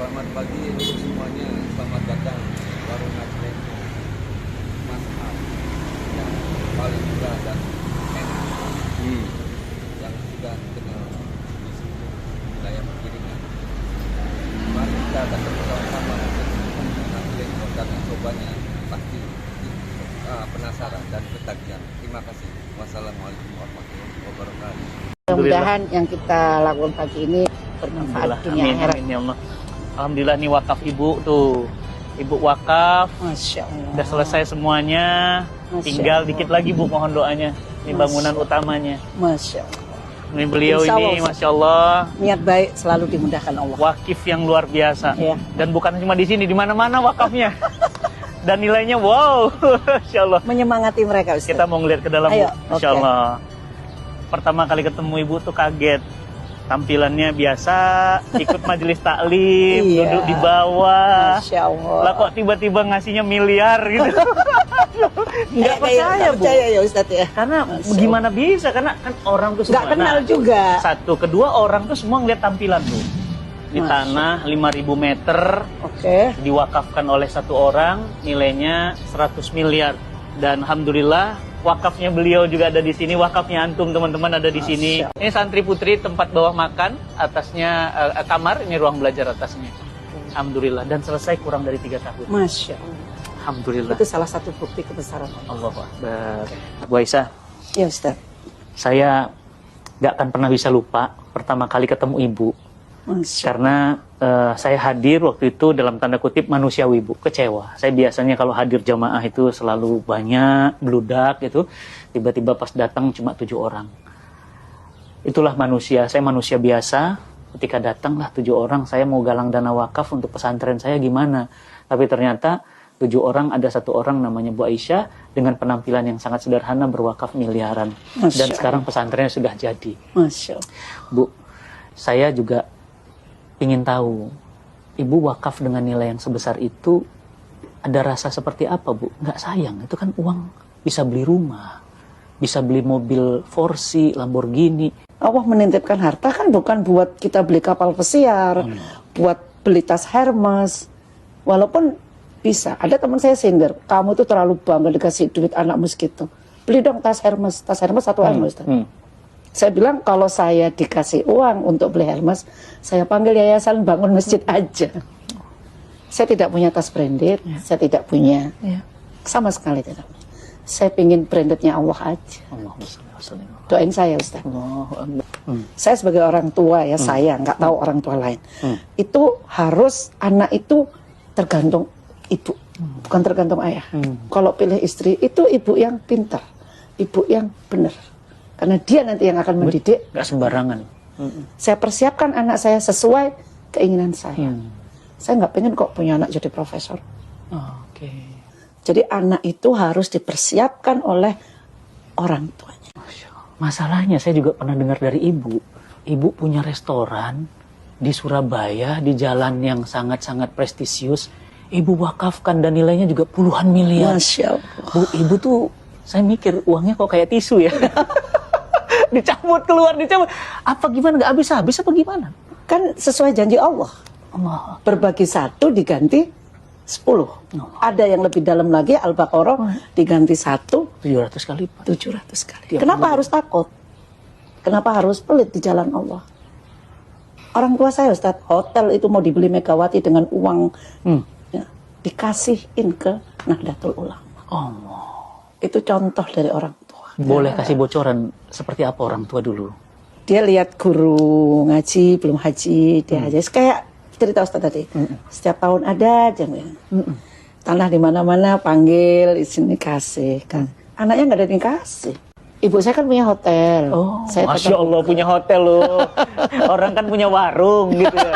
Selamat pagi untuk semuanya. Selamat datang warung Najreng Mas Am yang paling murah dan enak, yang sudah dikenal di seluruh wilayah Piringan. Mari kita datang bersama-sama untuk Najreng dan cobanya, pasti penasaran dan ketagihan. Terima kasih. Wassalamualaikum warahmatullahi wabarakatuh. Mudah-mudahan yang kita lakukan pagi ini bermanfaat dunia akhirat. Amin ya Allah. Alhamdulillah nih wakaf ibu tuh. Ibu wakaf. Masya Allah. Udah selesai semuanya. Masya Tinggal Allah. dikit lagi bu, mohon doanya. Ini bangunan utamanya. Masya Allah. Ini beliau Insya ini, Allah. Masya Allah. Niat baik selalu dimudahkan Allah. Wakif yang luar biasa. Iya. Dan bukan cuma di sini, di mana-mana wakafnya. Dan nilainya wow, Masya Allah. Menyemangati mereka, Ustaz. Kita mau ngeliat ke dalam, Ayo, Bu. Masya oke. Allah. Pertama kali ketemu ibu tuh kaget. Tampilannya biasa, ikut majelis taklim, Iya. duduk di bawah. Masya Allah. Lah kok tiba-tiba ngasihnya miliar gitu. Nggak percaya, Bu. percaya ya Ustaz ya. Karena Masya gimana bisa? Karena kan orang tuh Nggak semua. kenal Nah, juga. Satu, kedua orang tuh semua ngeliat tampilan, Bu. Di Masya. tanah 5.000 meter, Oke. diwakafkan oleh satu orang, nilainya 100 miliar. Dan alhamdulillah wakafnya beliau juga ada di sini, wakafnya antum teman-teman ada di sini. Masya. Ini santri putri, tempat bawah makan, atasnya kamar, ini ruang belajar atasnya. Alhamdulillah, dan selesai kurang dari 3 tahun. Masya Allah. Alhamdulillah. Itu salah satu bukti kebesaran Allah. Allahu Akbar. Bu Aisyah, Ya Ustaz. saya nggak akan pernah bisa lupa pertama kali ketemu ibu. Masya. Karena saya hadir waktu itu dalam tanda kutip manusiawi, Bu, kecewa. Saya biasanya kalau hadir jamaah itu selalu banyak, bludak gitu. Tiba-tiba pas datang cuma 7 orang. Itulah manusia, saya manusia biasa. Ketika datanglah 7 orang, saya mau galang dana wakaf untuk pesantren saya gimana. Tapi ternyata 7 orang, ada 1 orang namanya Bu Aisyah dengan penampilan yang sangat sederhana berwakaf miliaran. Masya Dan sekarang pesantrennya sudah jadi. Masya Allah. Bu, saya juga ingin tahu, ibu wakaf dengan nilai yang sebesar itu ada rasa seperti apa, Bu? Nggak sayang, itu kan uang bisa beli rumah, bisa beli mobil Forsi, Lamborghini. Allah menitipkan harta kan bukan buat kita beli kapal pesiar, buat beli tas Hermes. Walaupun bisa, ada teman saya sindir, kamu tuh terlalu bangga dikasih duit anakmu segitu. Beli dong tas Hermes 1 M, Ustaz. Saya bilang kalau saya dikasih uang untuk beli Hermes, saya panggil yayasan bangun masjid aja. Saya tidak punya tas branded, saya tidak punya, sama sekali tidak. Saya pingin brandednya Allah aja. Allahumma sholli wa sallim. Doain saya, Ustaz. Allahu Akbar. Saya sebagai orang tua ya, saya nggak tahu orang tua lain. Itu harus anak itu tergantung ibu, bukan tergantung ayah. Kalau pilih istri itu ibu yang pintar, ibu yang benar. Karena dia nanti yang akan mendidik. Nggak sembarangan. Saya persiapkan anak saya sesuai keinginan saya. Saya nggak pengen kok punya anak jadi profesor. Oke. Jadi anak itu harus dipersiapkan oleh orang tuanya. Masya Allah. Masalahnya saya juga pernah dengar dari ibu. Ibu punya restoran di Surabaya, di jalan yang sangat-sangat prestisius. Ibu wakafkan dan nilainya juga puluhan miliar. Masya Allah. Bu, ibu tuh, saya mikir uangnya kok kayak tisu ya. Dicabut keluar, dicabut. Apa gimana, nggak habis-habis apa gimana? Kan sesuai janji Allah. Allah. Berbagi 1 diganti 10. Ada yang lebih dalam lagi, Al-Baqarah diganti 1 700 kali Pak. 700 kali. Tiap Kenapa bulan. harus takut? Kenapa harus pelit di jalan Allah? Orang tua saya Ustadz, hotel itu mau dibeli Megawati dengan uang ya, dikasihin ke Nahdlatul Ulama. Allah. Itu contoh dari orang tua. Boleh kasih bocoran seperti apa orang tua dulu? Dia lihat guru ngaji, belum haji, dia haji. Kayak cerita Ustadz tadi, setiap tahun ada aja. Tanah di mana-mana panggil, di sini kasih. Kan. Anaknya nggak ada yang kasih. Ibu saya kan punya hotel. Oh, Saya Masya tetap- Allah punya hotel loh. Orang kan punya warung gitu ya.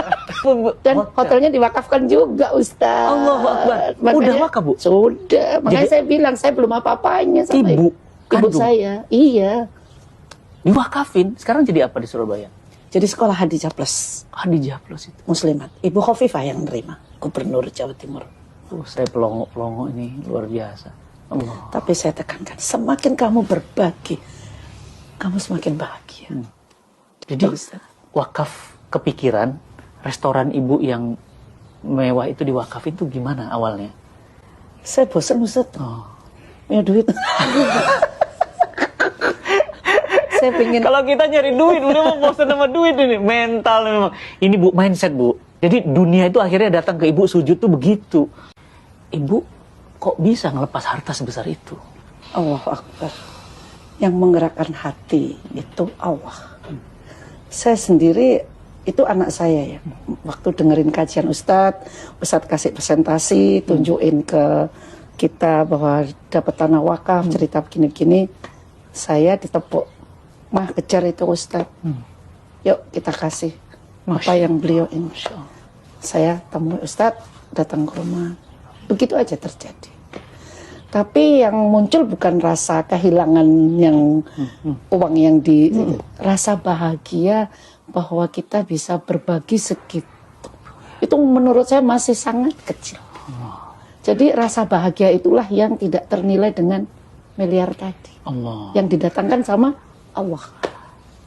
Dan hotelnya diwakafkan juga, Ustaz. Allahu Akbar. Udah wakaf, Bu? Sudah. Makanya Jadi- saya bilang, saya belum apa-apanya sama Ibu ibu kandung? saya. Iya. Diwakafin. Sekarang jadi apa di Surabaya? Jadi sekolah Hadijah Plus, Hadijah Plus itu. Muslimat. Ibu Khofifah yang nerima. Gubernur Jawa Timur. Saya pelongo-pelongo ini luar biasa. Allah. Tapi saya tekankan, semakin kamu berbagi, kamu semakin bahagia. Jadi Ustaz. wakaf kepikiran restoran ibu yang mewah itu diwakafin itu gimana awalnya? Saya bosan Ustaz. Oh. Punya duit. Saya pengen. Kalau kita nyari duit, udah mau bosan sama duit ini, mental memang. Ini Bu, mindset Bu. Jadi dunia itu akhirnya datang ke Ibu sujud tuh begitu. Ibu kok bisa ngelepas harta sebesar itu? Allahu Akbar. Yang menggerakkan hati itu Allah. Saya sendiri, itu anak saya ya. Waktu dengerin kajian Ustadz kasih presentasi, tunjukin ke kita bahwa dapat tanah wakaf, cerita begini-begini. Saya ditepuk. Mah, kejar itu Ustadz. Yuk kita kasih apa yang beliau ini. Saya temui Ustadz, datang ke rumah. Begitu aja terjadi. Tapi yang muncul bukan rasa kehilangan yang uang yang rasa bahagia bahwa kita bisa berbagi segitu. Itu menurut saya masih sangat kecil. Jadi rasa bahagia itulah yang tidak ternilai dengan miliar tadi. Allah. Yang didatangkan sama Allah.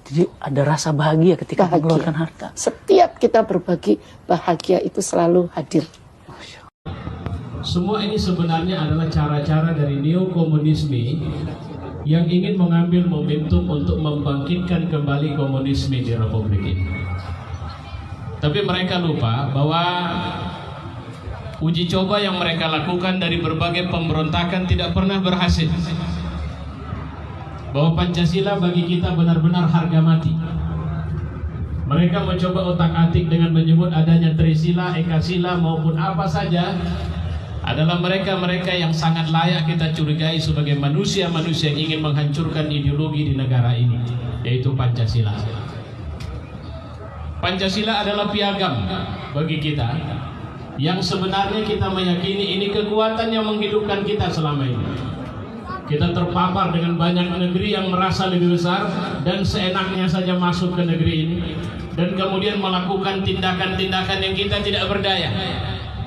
Jadi ada rasa bahagia ketika mengeluarkan harta. Setiap kita berbagi, bahagia itu selalu hadir. Semua ini sebenarnya adalah cara-cara dari neokomunisme yang ingin mengambil momentum untuk membangkitkan kembali komunisme di Republik ini. Tapi mereka lupa bahwa uji coba yang mereka lakukan dari berbagai pemberontakan tidak pernah berhasil. Bahwa Pancasila bagi kita benar-benar harga mati. Mereka mencoba otak-atik dengan menyebut adanya Trisila, Ekasila maupun apa saja adalah mereka-mereka yang sangat layak kita curigai sebagai manusia-manusia yang ingin menghancurkan ideologi di negara ini, yaitu Pancasila. Pancasila adalah piagam bagi kita yang sebenarnya kita meyakini ini kekuatan yang menghidupkan kita selama ini. Kita terpapar dengan banyak negeri yang merasa lebih besar dan seenaknya saja masuk ke negeri ini, dan kemudian melakukan tindakan-tindakan yang kita tidak berdaya.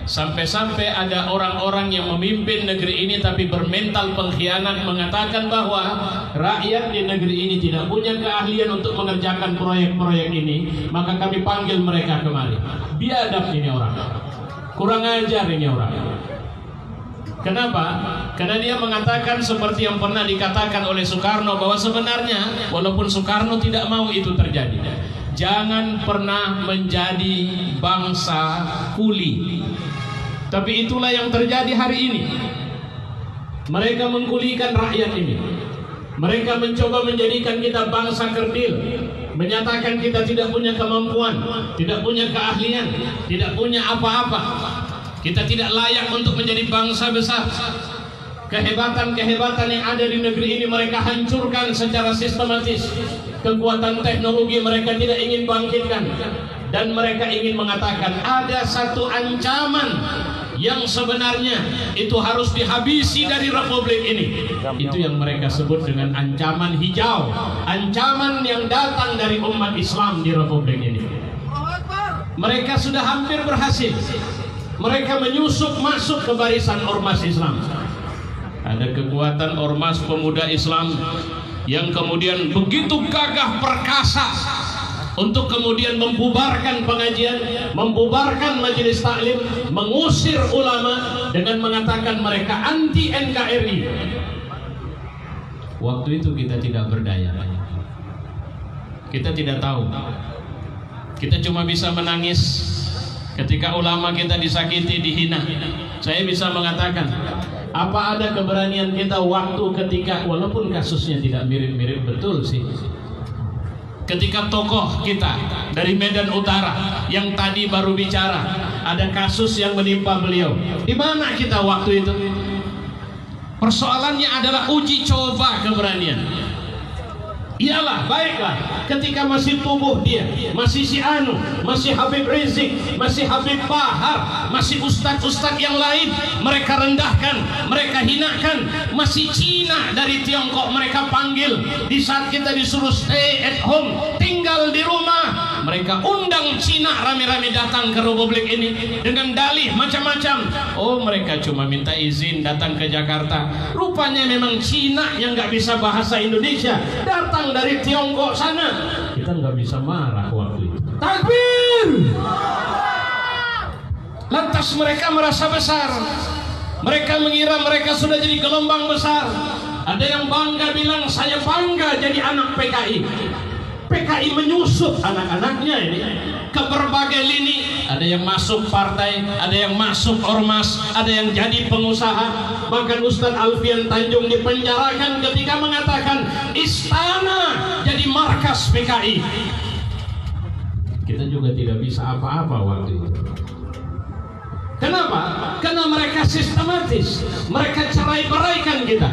Sampai-sampai ada orang-orang yang memimpin negeri ini tapi bermental pengkhianat, mengatakan bahwa rakyat di negeri ini tidak punya keahlian untuk mengerjakan proyek-proyek ini, maka kami panggil mereka kemari. Biadab ini orang, kurang ajar ini orang. Kenapa? Karena dia mengatakan seperti yang pernah dikatakan oleh Soekarno, bahwa sebenarnya walaupun Soekarno tidak mau itu terjadi, jangan pernah menjadi bangsa kuli. Tapi itulah yang terjadi hari ini. Mereka mengkulikan rakyat ini. Mereka mencoba menjadikan kita bangsa kerdil, menyatakan kita tidak punya kemampuan, tidak punya keahlian, tidak punya apa-apa. Kita tidak layak untuk menjadi bangsa besar. Kehebatan-kehebatan yang ada di negeri ini mereka hancurkan secara sistematis. Kekuatan teknologi mereka tidak ingin bangkitkan. Dan mereka ingin mengatakan ada satu ancaman yang sebenarnya itu harus dihabisi dari Republik ini. Itu yang mereka sebut dengan ancaman hijau. Ancaman yang datang dari umat Islam di Republik ini. Mereka sudah hampir berhasil. Mereka menyusup masuk ke barisan ormas Islam. Ada kekuatan ormas pemuda Islam yang kemudian begitu gagah perkasa untuk kemudian membubarkan pengajian, membubarkan majelis taklim, mengusir ulama dengan mengatakan mereka anti NKRI. Waktu itu kita tidak berdaya. Kita tidak tahu. Kita cuma bisa menangis ketika ulama kita disakiti, dihina. Saya bisa mengatakan, apa ada keberanian kita waktu ketika, walaupun kasusnya tidak mirip-mirip betul sih, ketika tokoh kita dari Medan Utara yang tadi baru bicara, ada kasus yang menimpa beliau. Di mana kita waktu itu? Persoalannya adalah uji coba keberanian. Iyalah, baiklah, ketika masih tubuh dia, masih si Anu, masih Habib Rizik, masih Habib Bahar, masih ustadz-ustadz yang lain, mereka rendahkan, mereka hinakan. Masih Cina dari Tiongkok mereka panggil. Di saat kita disuruh stay at home, tinggal di rumah, mereka undang Cina rame-rame datang ke Republik ini dengan dalih macam-macam. Oh, mereka cuma minta izin datang ke Jakarta. Rupanya memang Cina yang nggak bisa bahasa Indonesia datang dari Tiongkok sana. Kita nggak bisa marah waktu itu. Takbir! Lah markas mereka merasa besar. Mereka mengira mereka sudah jadi gelombang besar. Ada yang bangga bilang, saya bangga jadi anak PKI. PKI menyusup anak-anaknya ini ke berbagai lini. Ada yang masuk partai, ada yang masuk ormas, ada yang jadi pengusaha. Bahkan Ustadz Alfian Tanjung dipenjarakan ketika mengatakan istana jadi markas PKI. Kita juga tidak bisa apa-apa waktu itu. Kenapa? Karena mereka sistematis. Mereka cerai-beraikan kita.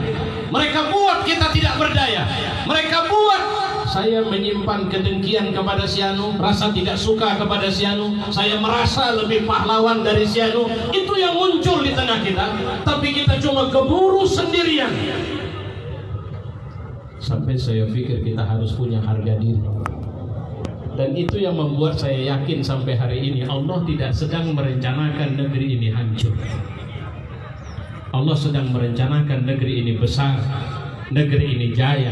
Mereka buat kita tidak berdaya. Mereka buat saya menyimpan kedengkian kepada si anu, rasa tidak suka kepada si anu, saya merasa lebih pahlawan dari si anu. Itu yang muncul di tengah kita. Tapi kita cuma keburu sendirian. Sampai saya pikir kita harus punya harga diri. Dan itu yang membuat saya yakin sampai hari ini Allah tidak sedang merencanakan negeri ini hancur. Allah sedang merencanakan negeri ini besar, negeri ini jaya.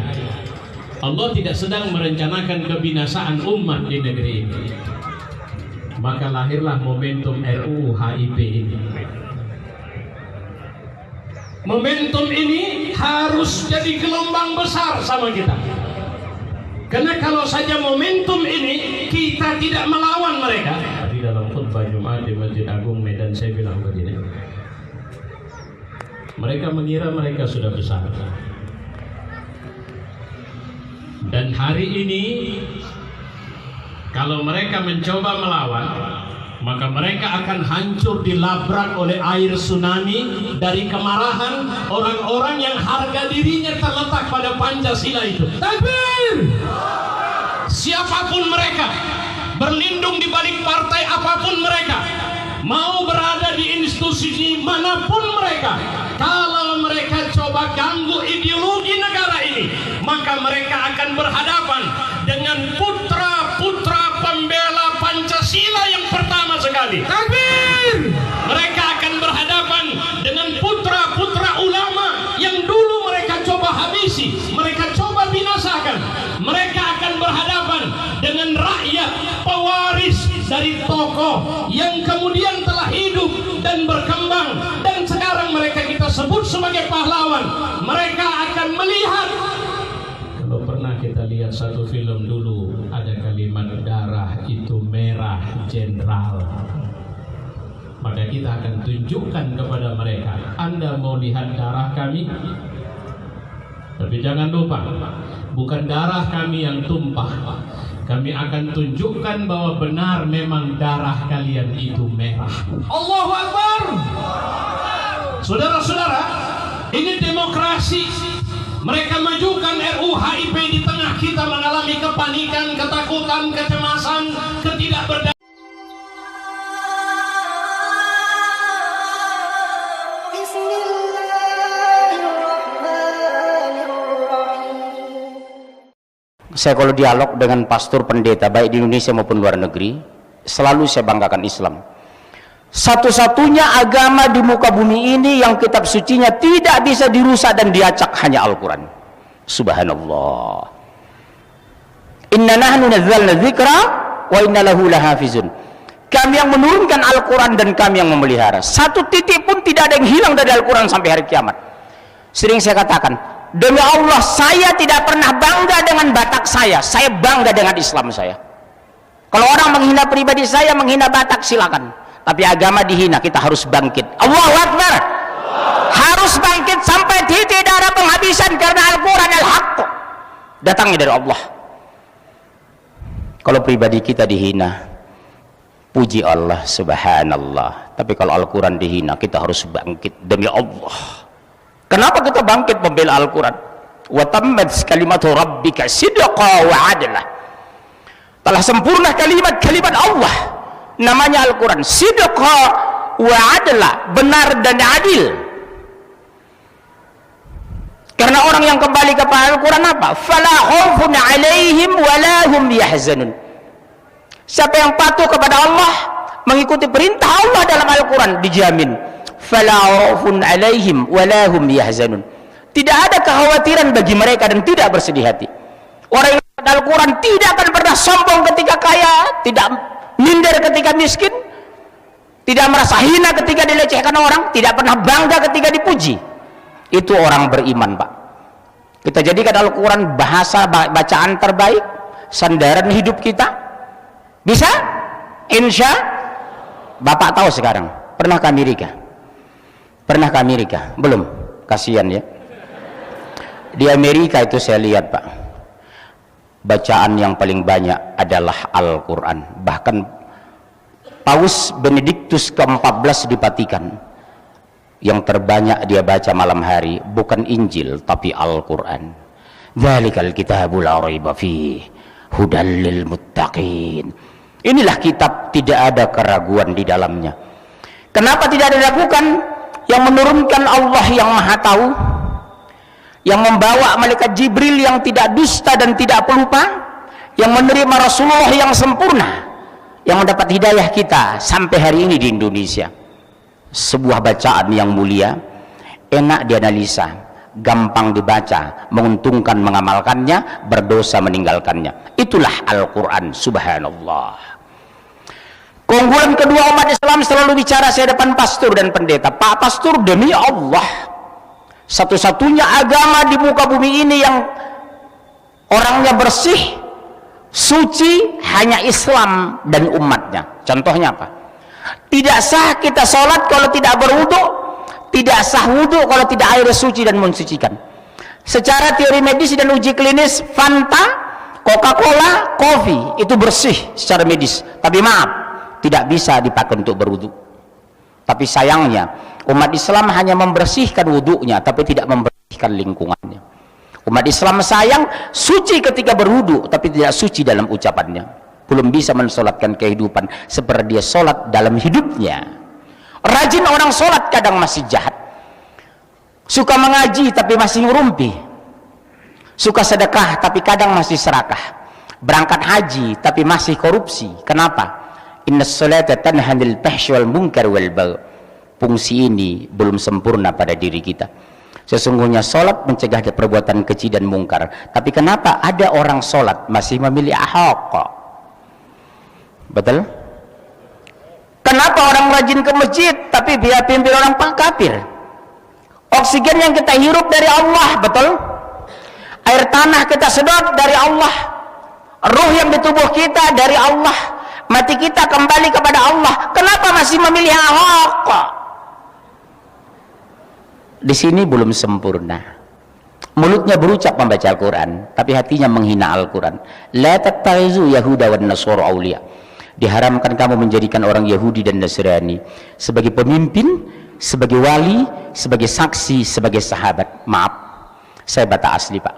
Allah tidak sedang merencanakan kebinasaan umat di negeri ini. Maka lahirlah momentum RUU HIP ini. Momentum ini harus jadi gelombang besar sama kita. Karena kalau saja momentum ini kita tidak melawan mereka. Di dalam khutbah Jumat di Masjid Agung Medan saya bilang begini. Mereka mengira mereka sudah besar. Dan hari ini kalau mereka mencoba melawan, maka mereka akan hancur dilabrak oleh air tsunami dari kemarahan orang-orang yang harga dirinya terletak pada Pancasila itu. Takbir! Siapapun mereka, berlindung di balik partai apapun mereka, mau berada di institusi manapun mereka, kalau mereka coba ganggu ideologi negara ini, maka mereka akan berhadapan dengan putra-putra pembela Pancasila yang pertama sekali. Takbir! Mereka akan berhadapan dengan putra-putra ulama yang dulu mereka coba habisi, mereka coba binasakan. Mereka akan berhadapan dengan rakyat pewaris dari tokoh yang kemudian telah hidup dan berkembang dan sekarang mereka kita sebut sebagai pahlawan. Mereka akan melihat. Kalau pernah kita lihat satu film dulu, ada kalimat darah itu merah jenderal. Maka kita akan tunjukkan kepada mereka, Anda mau lihat darah kami? Tapi jangan lupa, bukan darah kami yang tumpah. Kami akan tunjukkan bahwa benar memang darah kalian itu merah. Allahu Akbar. Saudara-saudara, ini demokrasi. Mereka majukan RUU HIP di tengah kita mengalami kepanikan, ketakutan, kecemasan, ketidakberdayaan. Saya kalau dialog dengan pastor pendeta baik di Indonesia maupun luar negeri, selalu saya banggakan Islam. Satu-satunya agama di muka bumi ini yang kitab sucinya tidak bisa dirusak dan diacak hanya Al-Quran. Subhanallah. Inna nahnu nazzalna dzikra wa inna lahu lahafizun. Kami yang menurunkan Al-Quran dan kami yang memelihara. Satu titik pun tidak ada yang hilang dari Al-Quran sampai hari kiamat. Sering saya katakan, demi Allah saya tidak pernah bangga dengan Batak saya bangga dengan Islam saya. Kalau orang menghina pribadi saya, menghina Batak silakan, tapi agama dihina, kita harus bangkit. Allahu Akbar. Harus bangkit sampai titik darah penghabisan karena Al-Quran al-haq datangnya dari Allah. Kalau pribadi kita dihina, puji Allah subhanallah, tapi kalau Al-Quran dihina, kita harus bangkit demi Allah. Kenapa kita bangkit membela Al-Quran? Wa tammat kalimatu rabbika sidqa wa adla. Telah sempurna kalimat Allah, namanya Al-Quran, sidqa wa adla, benar dan adil. Karena orang yang kembali kepada Al-Quran apa? Fala khaufun alaihim wa la hum yahzanun. Siapa yang patuh kepada Allah, mengikuti perintah Allah dalam Al-Quran, dijamin fala khaufun alaihim wa la hum yahzanun. Tidak ada kekhawatiran bagi mereka dan tidak bersedih hati. Orang yang pada Al-Quran tidak akan pernah sombong ketika kaya, tidak minder ketika miskin, tidak merasa hina ketika dilecehkan orang, tidak pernah bangga ketika dipuji. Itu orang beriman, Pak. Kita jadikan Al-Quran bahasa bacaan terbaik, sandaran hidup kita. Bisa? Insya Bapak tahu sekarang. Pernah ke Amerika? Pernah ke Amerika? Belum? Kasihan ya. Di Amerika itu saya lihat, Pak, bacaan yang paling banyak adalah Al-Quran. Bahkan Paus Benediktus ke-14 di Vatikan, yang terbanyak dia baca malam hari bukan Injil tapi Al-Quran. Dzalikal kitabul la raiba fihi hudal lil muttaqin. Inilah kitab tidak ada keraguan di dalamnya. Kenapa tidak diragukan? Yang menurunkan Allah yang Maha Tahu, yang membawa malaikat Jibril yang tidak dusta dan tidak pelupa, yang menerima Rasulullah yang sempurna, yang mendapat hidayah kita sampai hari ini di Indonesia. Sebuah bacaan yang mulia, enak dianalisa, gampang dibaca, menguntungkan mengamalkannya, berdosa meninggalkannya. Itulah Al-Quran. Subhanallah. Keunggulan kedua umat Islam selalu bicara saya depan pastor dan pendeta. Pak Pastor, demi Allah, satu-satunya agama di muka bumi ini yang orangnya bersih, suci, hanya Islam dan umatnya. Contohnya apa? Tidak sah kita sholat kalau tidak berwudu, tidak sah wudu kalau tidak air suci dan mensucikan. Secara teori medis dan uji klinis, Fanta, Coca-Cola, kopi itu bersih secara medis, tapi maaf, tidak bisa dipakai untuk berwudu. Tapi sayangnya umat Islam hanya membersihkan wudunya tapi tidak membersihkan lingkungannya. Umat Islam sayang suci ketika berwudu tapi tidak suci dalam ucapannya. Belum bisa mensolatkan kehidupan seperti dia solat dalam hidupnya. Rajin orang solat kadang masih jahat, suka mengaji tapi masih ngerumpi, suka sedekah tapi kadang masih serakah, berangkat haji tapi masih korupsi. Kenapa? Innas salata tanha 'anil fahsyi wal munkar wal baghi. Fungsi ini belum sempurna pada diri kita. Sesungguhnya solat mencegah perbuatan keji dan mungkar. Tapi kenapa ada orang solat masih memilih ahok? Betul? Kenapa orang rajin ke masjid tapi dia pimpin orang kafir? Oksigen yang kita hirup dari Allah, betul? Air tanah kita sedot dari Allah. Ruh yang di tubuh kita dari Allah. Mati kita kembali kepada Allah. Kenapa masih memilih ahok? Di sini belum sempurna. Mulutnya berucap membaca Al-Quran, tapi hatinya menghina Al-Quran. La tattakhidhu yahuda wan nasara awliya. Diharamkan kamu menjadikan orang Yahudi dan Nasrani sebagai pemimpin, sebagai wali, sebagai saksi, sebagai sahabat. Maaf, saya Batak asli, Pak.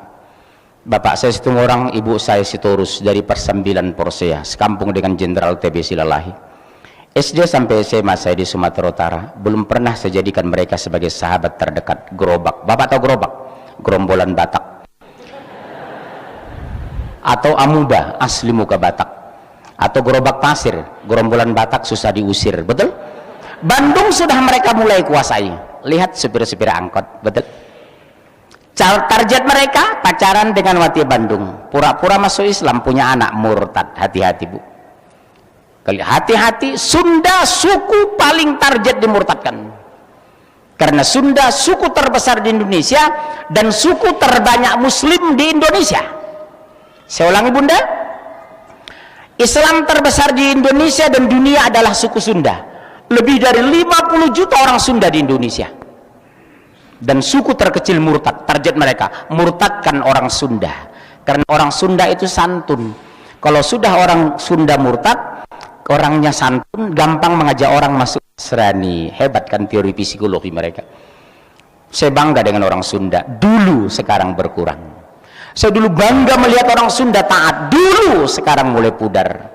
Bapak saya Situng Orang, ibu saya Sitorus dari Persambilan Porsea, sekampung dengan Jenderal TB Silalahi. SD sampai SMA saya di Sumatera Utara, belum pernah saya jadikan mereka sebagai sahabat terdekat. Gerobak, Bapak tahu gerobak? Gerombolan Batak. Atau amuba, asli muka Batak. Atau gerobak pasir, gerombolan Batak susah diusir, betul? Bandung sudah mereka mulai kuasai. Lihat supir-supir angkot, betul? Target mereka pacaran dengan wati Bandung, pura-pura masuk Islam, punya anak murtad. Hati-hati, Bu. Hati-hati, Sunda suku paling target dimurtadkan. Karena Sunda suku terbesar di Indonesia dan suku terbanyak muslim di Indonesia. Saya ulangi, Bunda. Islam terbesar di Indonesia dan dunia adalah suku Sunda. Lebih dari 50 juta orang Sunda di Indonesia. Dan suku terkecil murtad, target mereka murtadkan orang Sunda, karena orang Sunda itu santun. Kalau sudah orang Sunda murtad, orangnya santun, gampang mengajak orang masuk Nasrani. Hebat kan teori psikologi mereka. Saya bangga dengan orang Sunda dulu, sekarang berkurang. Saya dulu bangga melihat orang Sunda taat, dulu sekarang mulai pudar.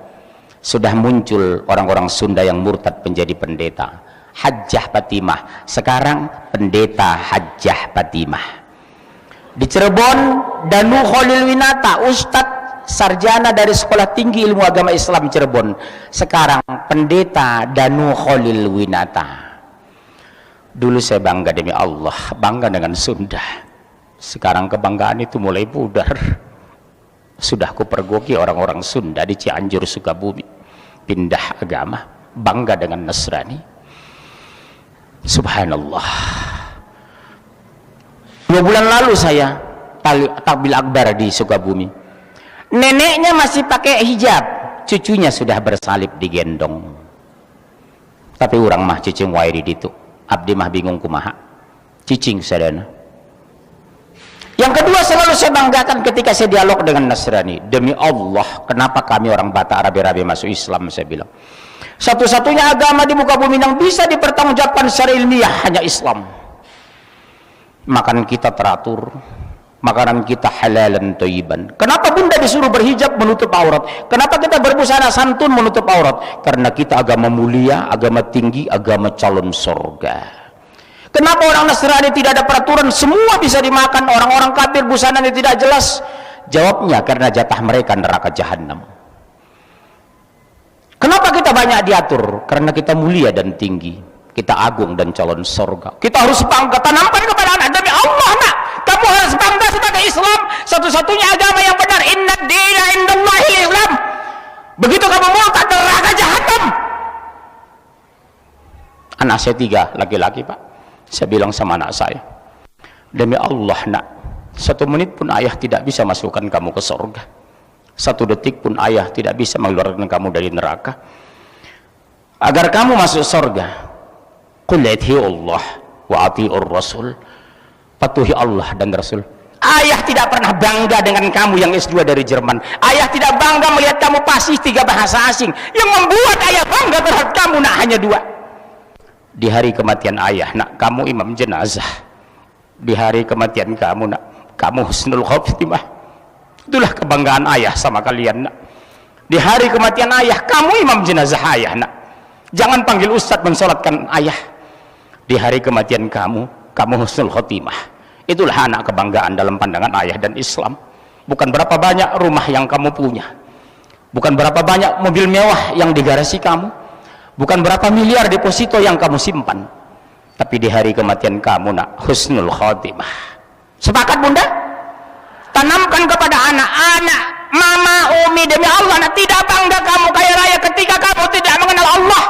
Sudah muncul orang-orang Sunda yang murtad menjadi pendeta. Hajjah Fatimah, sekarang pendeta Hajjah Fatimah. Di Cirebon, Danu Khalil Winata, Ustadz sarjana dari Sekolah Tinggi Ilmu Agama Islam Cirebon, sekarang pendeta Danu Khalil Winata. Dulu saya bangga demi Allah, bangga dengan Sunda. Sekarang kebanggaan itu mulai pudar. Sudah kupergoki orang-orang Sunda di Cianjur, Sukabumi, pindah agama. bangga dengan Nasrani. Subhanallah. 2 bulan lalu saya takbil akbar di Sukabumi. Neneknya masih pakai hijab, cucunya sudah bersalib digendong. Tapi orang mah cicing wae di ditu. Abdi mah bingung kumaha. Cicing sadana. Yang kedua selalu saya banggakan ketika saya dialog dengan Nasrani. Demi Allah, kenapa kami orang Batak rabe-rabe masuk Islam, saya bilang. Satu-satunya agama di muka bumi yang bisa dipertanggungjawabkan secara ilmiah hanya Islam. Makan kita teratur, makanan kita halalan thayyiban. Kenapa bunda disuruh berhijab menutup aurat? Kenapa kita berbusana santun menutup aurat? Karena kita agama mulia, agama tinggi, agama calon surga. Kenapa orang Nasrani tidak ada peraturan, semua bisa dimakan, orang-orang kafir busananya tidak jelas? Jawabnya karena jatah mereka neraka jahanam. Kenapa kita banyak diatur? Karena kita mulia dan tinggi, kita agung dan calon surga. Kita harus bangga, tanamkan kepada anak, demi Allah nak, kamu harus bangga sebagai Islam, satu-satunya agama yang benar. Inna dina indallahi Islam. Begitu kamu murtad, neraka jahanam. Anak saya 3 laki-laki, Pak. Saya bilang sama anak saya, demi Allah nak, 1 menit pun ayah tidak bisa masukkan kamu ke surga. 1 detik pun ayah tidak bisa mengeluarkan kamu dari neraka. Agar kamu masuk surga, qul atii'u Allah wa atii'ur Rasul. Patuhi Allah dan Rasul. Ayah tidak pernah bangga dengan kamu yang S2 dari Jerman. Ayah tidak bangga melihat kamu fasih 3 bahasa asing. Yang membuat ayah bangga terhadap kamu nak hanya 2. Di hari kematian ayah nak, kamu imam jenazah. Di hari kematian kamu nak, kamu husnul khotimah. Itulah kebanggaan ayah sama kalian nak. Di hari kematian ayah, kamu imam jenazah ayah nak. Jangan panggil ustadz mensolatkan ayah. Di hari kematian kamu, kamu husnul khotimah. Itulah anak kebanggaan dalam pandangan ayah dan Islam. Bukan berapa banyak rumah yang kamu punya, bukan berapa banyak mobil mewah yang di garasi kamu, bukan berapa miliar deposito yang kamu simpan, tapi di hari kematian kamu nak, husnul khotimah. Sepakat bunda? Tanamkan kepada anak-anak, mama, umi, demi Allah nak, tidak bangga kamu kaya raya ketika kamu tidak mengenal Allah.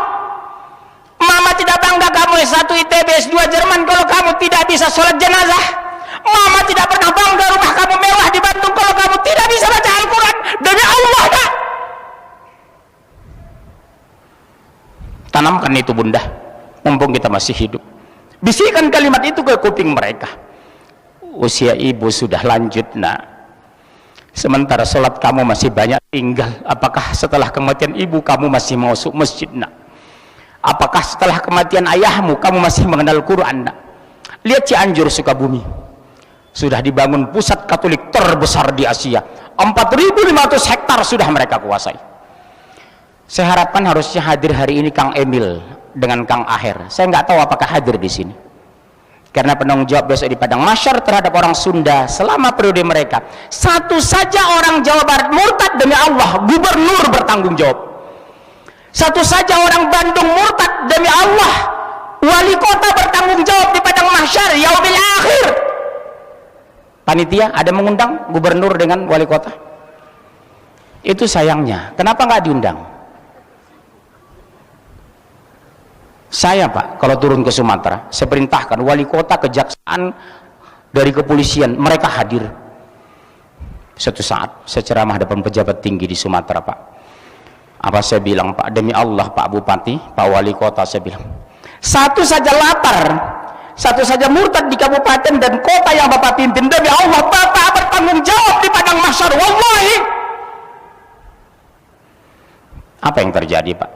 Mama tidak bangga kamu S1 ITB S2 Jerman kalau kamu tidak bisa sholat jenazah. Mama tidak pernah bangga rumah kamu mewah di Bandung kalau kamu tidak bisa baca Al-Quran. Demi Allah nak, tanamkan itu bunda, mumpung kita masih hidup. Bisikan kalimat itu ke kuping mereka. Usia ibu sudah lanjut nak, sementara sholat kamu masih banyak tinggal. Apakah setelah kematian ibu kamu masih masuk masjid nak? Apakah setelah kematian ayahmu kamu masih mengenal Quran nak? Lihat Cianjur Sukabumi, sudah dibangun pusat Katolik terbesar di Asia. 4.500 hektar sudah mereka kuasai. Saya harapkan harusnya hadir hari ini Kang Emil dengan Kang Aher. Saya nggak tahu apakah hadir di sini, karena penanggung jawab besok di Padang Mahsyar terhadap orang Sunda selama periode mereka. Satu saja orang Jawa Barat murtad, demi Allah gubernur bertanggung jawab. Satu saja orang Bandung murtad, demi Allah wali kota bertanggung jawab di Padang Mahsyar yaumil akhir. Panitia ada mengundang gubernur dengan wali kota? Itu sayangnya, kenapa nggak diundang? Saya Pak, kalau turun ke Sumatera, saya perintahkan wali kota, kejaksaan, dari kepolisian, mereka hadir. Suatu saat saya ceramah depan pejabat tinggi di Sumatera Pak. Apa saya bilang Pak, demi Allah Pak Bupati, Pak Wali Kota, saya bilang, satu saja lapar, satu saja murtad di kabupaten dan kota yang Bapak pimpin, demi Allah Bapak bertanggung jawab di Padang Mahsyar. Wallahi. Apa yang terjadi Pak?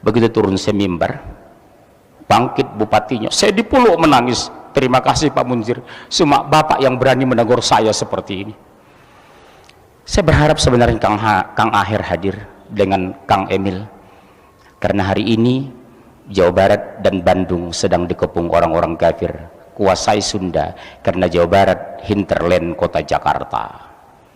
Begitu turun semimbar, bangkit bupatinya, saya dipeluk menangis. Terima kasih Pak Munzir, cuma Bapak yang berani menegur saya seperti ini. Saya berharap sebenarnya Kang Aher hadir dengan Kang Emil, karena hari ini Jawa Barat dan Bandung sedang dikepung orang-orang kafir, kuasai Sunda, karena Jawa Barat hinterland kota Jakarta.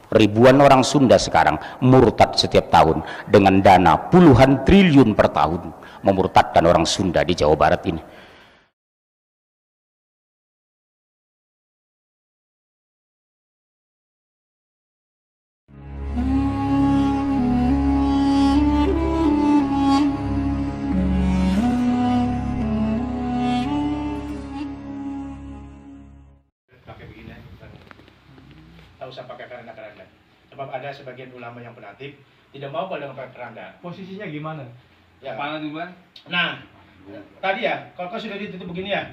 Ribuan orang Sunda sekarang murtad setiap tahun dengan dana puluhan triliun per tahun, memurtadkan orang Sunda di Jawa Barat ini. ada sebagian ulama yang fanatik tidak mau kalau dengan pakai keranda. Posisinya gimana? Ya. Kepala duluan. Nah, tadi ya, kalau kau sudah ditutup begini ya,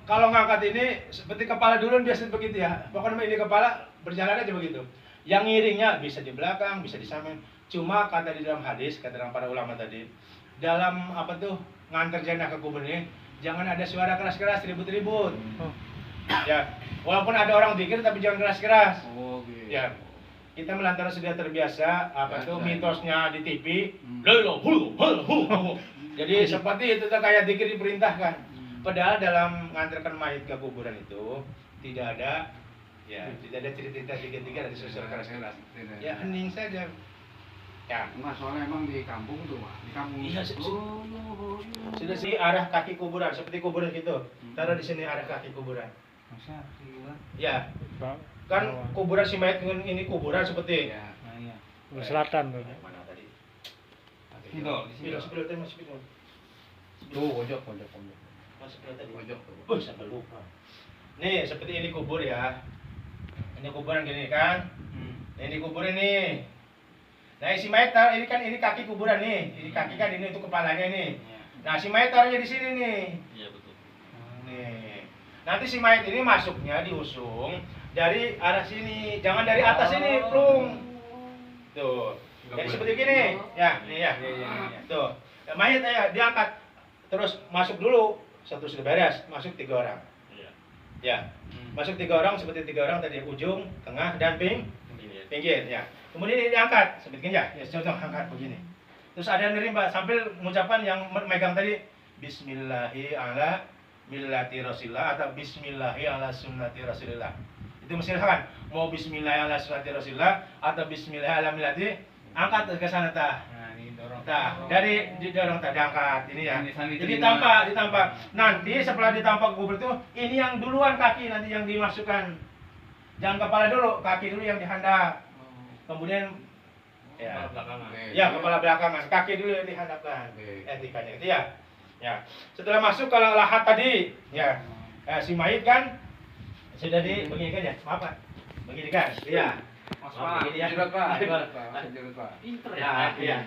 kalau ngangkat ini seperti kepala dulu biasa begitu ya. Pokoknya ini kepala berjalan aja begitu. Yang ngiringnya bisa di belakang, bisa di samping. Cuma kata di dalam hadis, kata dalam para ulama tadi, dalam apa tuh ngantar jenazah ke kubur ini, jangan ada suara keras-keras, ribut-ribut. Ya, walaupun ada orang zikir tapi jangan keras-keras. Oh, gitu. Ya, kita melantara sudah terbiasa apa tuh mitosnya di TV. Jadi seperti itu tuh kayak zikir diperintahkan. Padahal dalam mengantarkan mayat ke kuburan itu tidak ada tidak ada cerita tiga-tiga ada suara keras-keras. Ya hening saja. Ya. Enggak, soalnya emang di kampung tuh, Pak. Di kampung. Iya, sudah sih arah kaki kuburan seperti kuburan gitu. Taruh di sini arah kaki kuburan. Masa kuburan? Ya. Kan kuburan si mayat ini kuburan seperti. Ya. Nah, iya. Selatan tuh. Mana tadi? Spidol, di sini. Spidol tadi masih spidol. Tuh, pojok. Masih spidol tadi. Pojok tuh. Oh, sampai lupa. Nih, seperti ini kubur ya. Ini kuburan gini kan? Ini kubur ini. Nah, si mayat taruh ini kan ini kaki kuburan nih. Ini kaki kan ini untuk kepalanya nih. Nah, si mayat taruhnya di sini nih. Iya, betul. Nih. Nanti si mayat ini masuknya diusung dari arah sini. Jangan dari atas ini, plung. Tuh. Jadi seperti gini. Ya, nih ya. Tuh. Nah, mayat ya diangkat. Terus masuk dulu. Satu sudah beres, masuk 3 orang. Ya. Masuk 3 orang seperti 3 orang tadi, ujung, tengah dan pinggir ya. Kemudian ini diangkat seperti gini ya. Ya, contoh angkat begini. Terus ada yang nerimba sambil mengucapkan yang megang tadi Bismillahi ala millati Rasulillah atau Bismillahi ala sunnati Rasulillah. Itu mesti kan mau Bismillahi ala sunnati Rasulillah atau Bismillahi ala millati, angkat ke sana tah. Nah, ini dorong. Nah, dari didorong tadi angkat ini ya. Ini Jadi ditampak. Nanti setelah ditampak kubur itu ini yang duluan kaki nanti yang dimasukkan. Jangan kepala dulu, kaki dulu yang dihandap. Kemudian ya, kepala belakangan, kaki dulu yang dihadapkan. Etikanya itu ya. Ya. Setelah masuk kalau lahat tadi, ya. Si mayit kan sudah dibeginikan ya. Maaf, Pak. Begini kan? Iya. Mas Pak, Begini ya. jurut Pak. Pinter ya. Iya.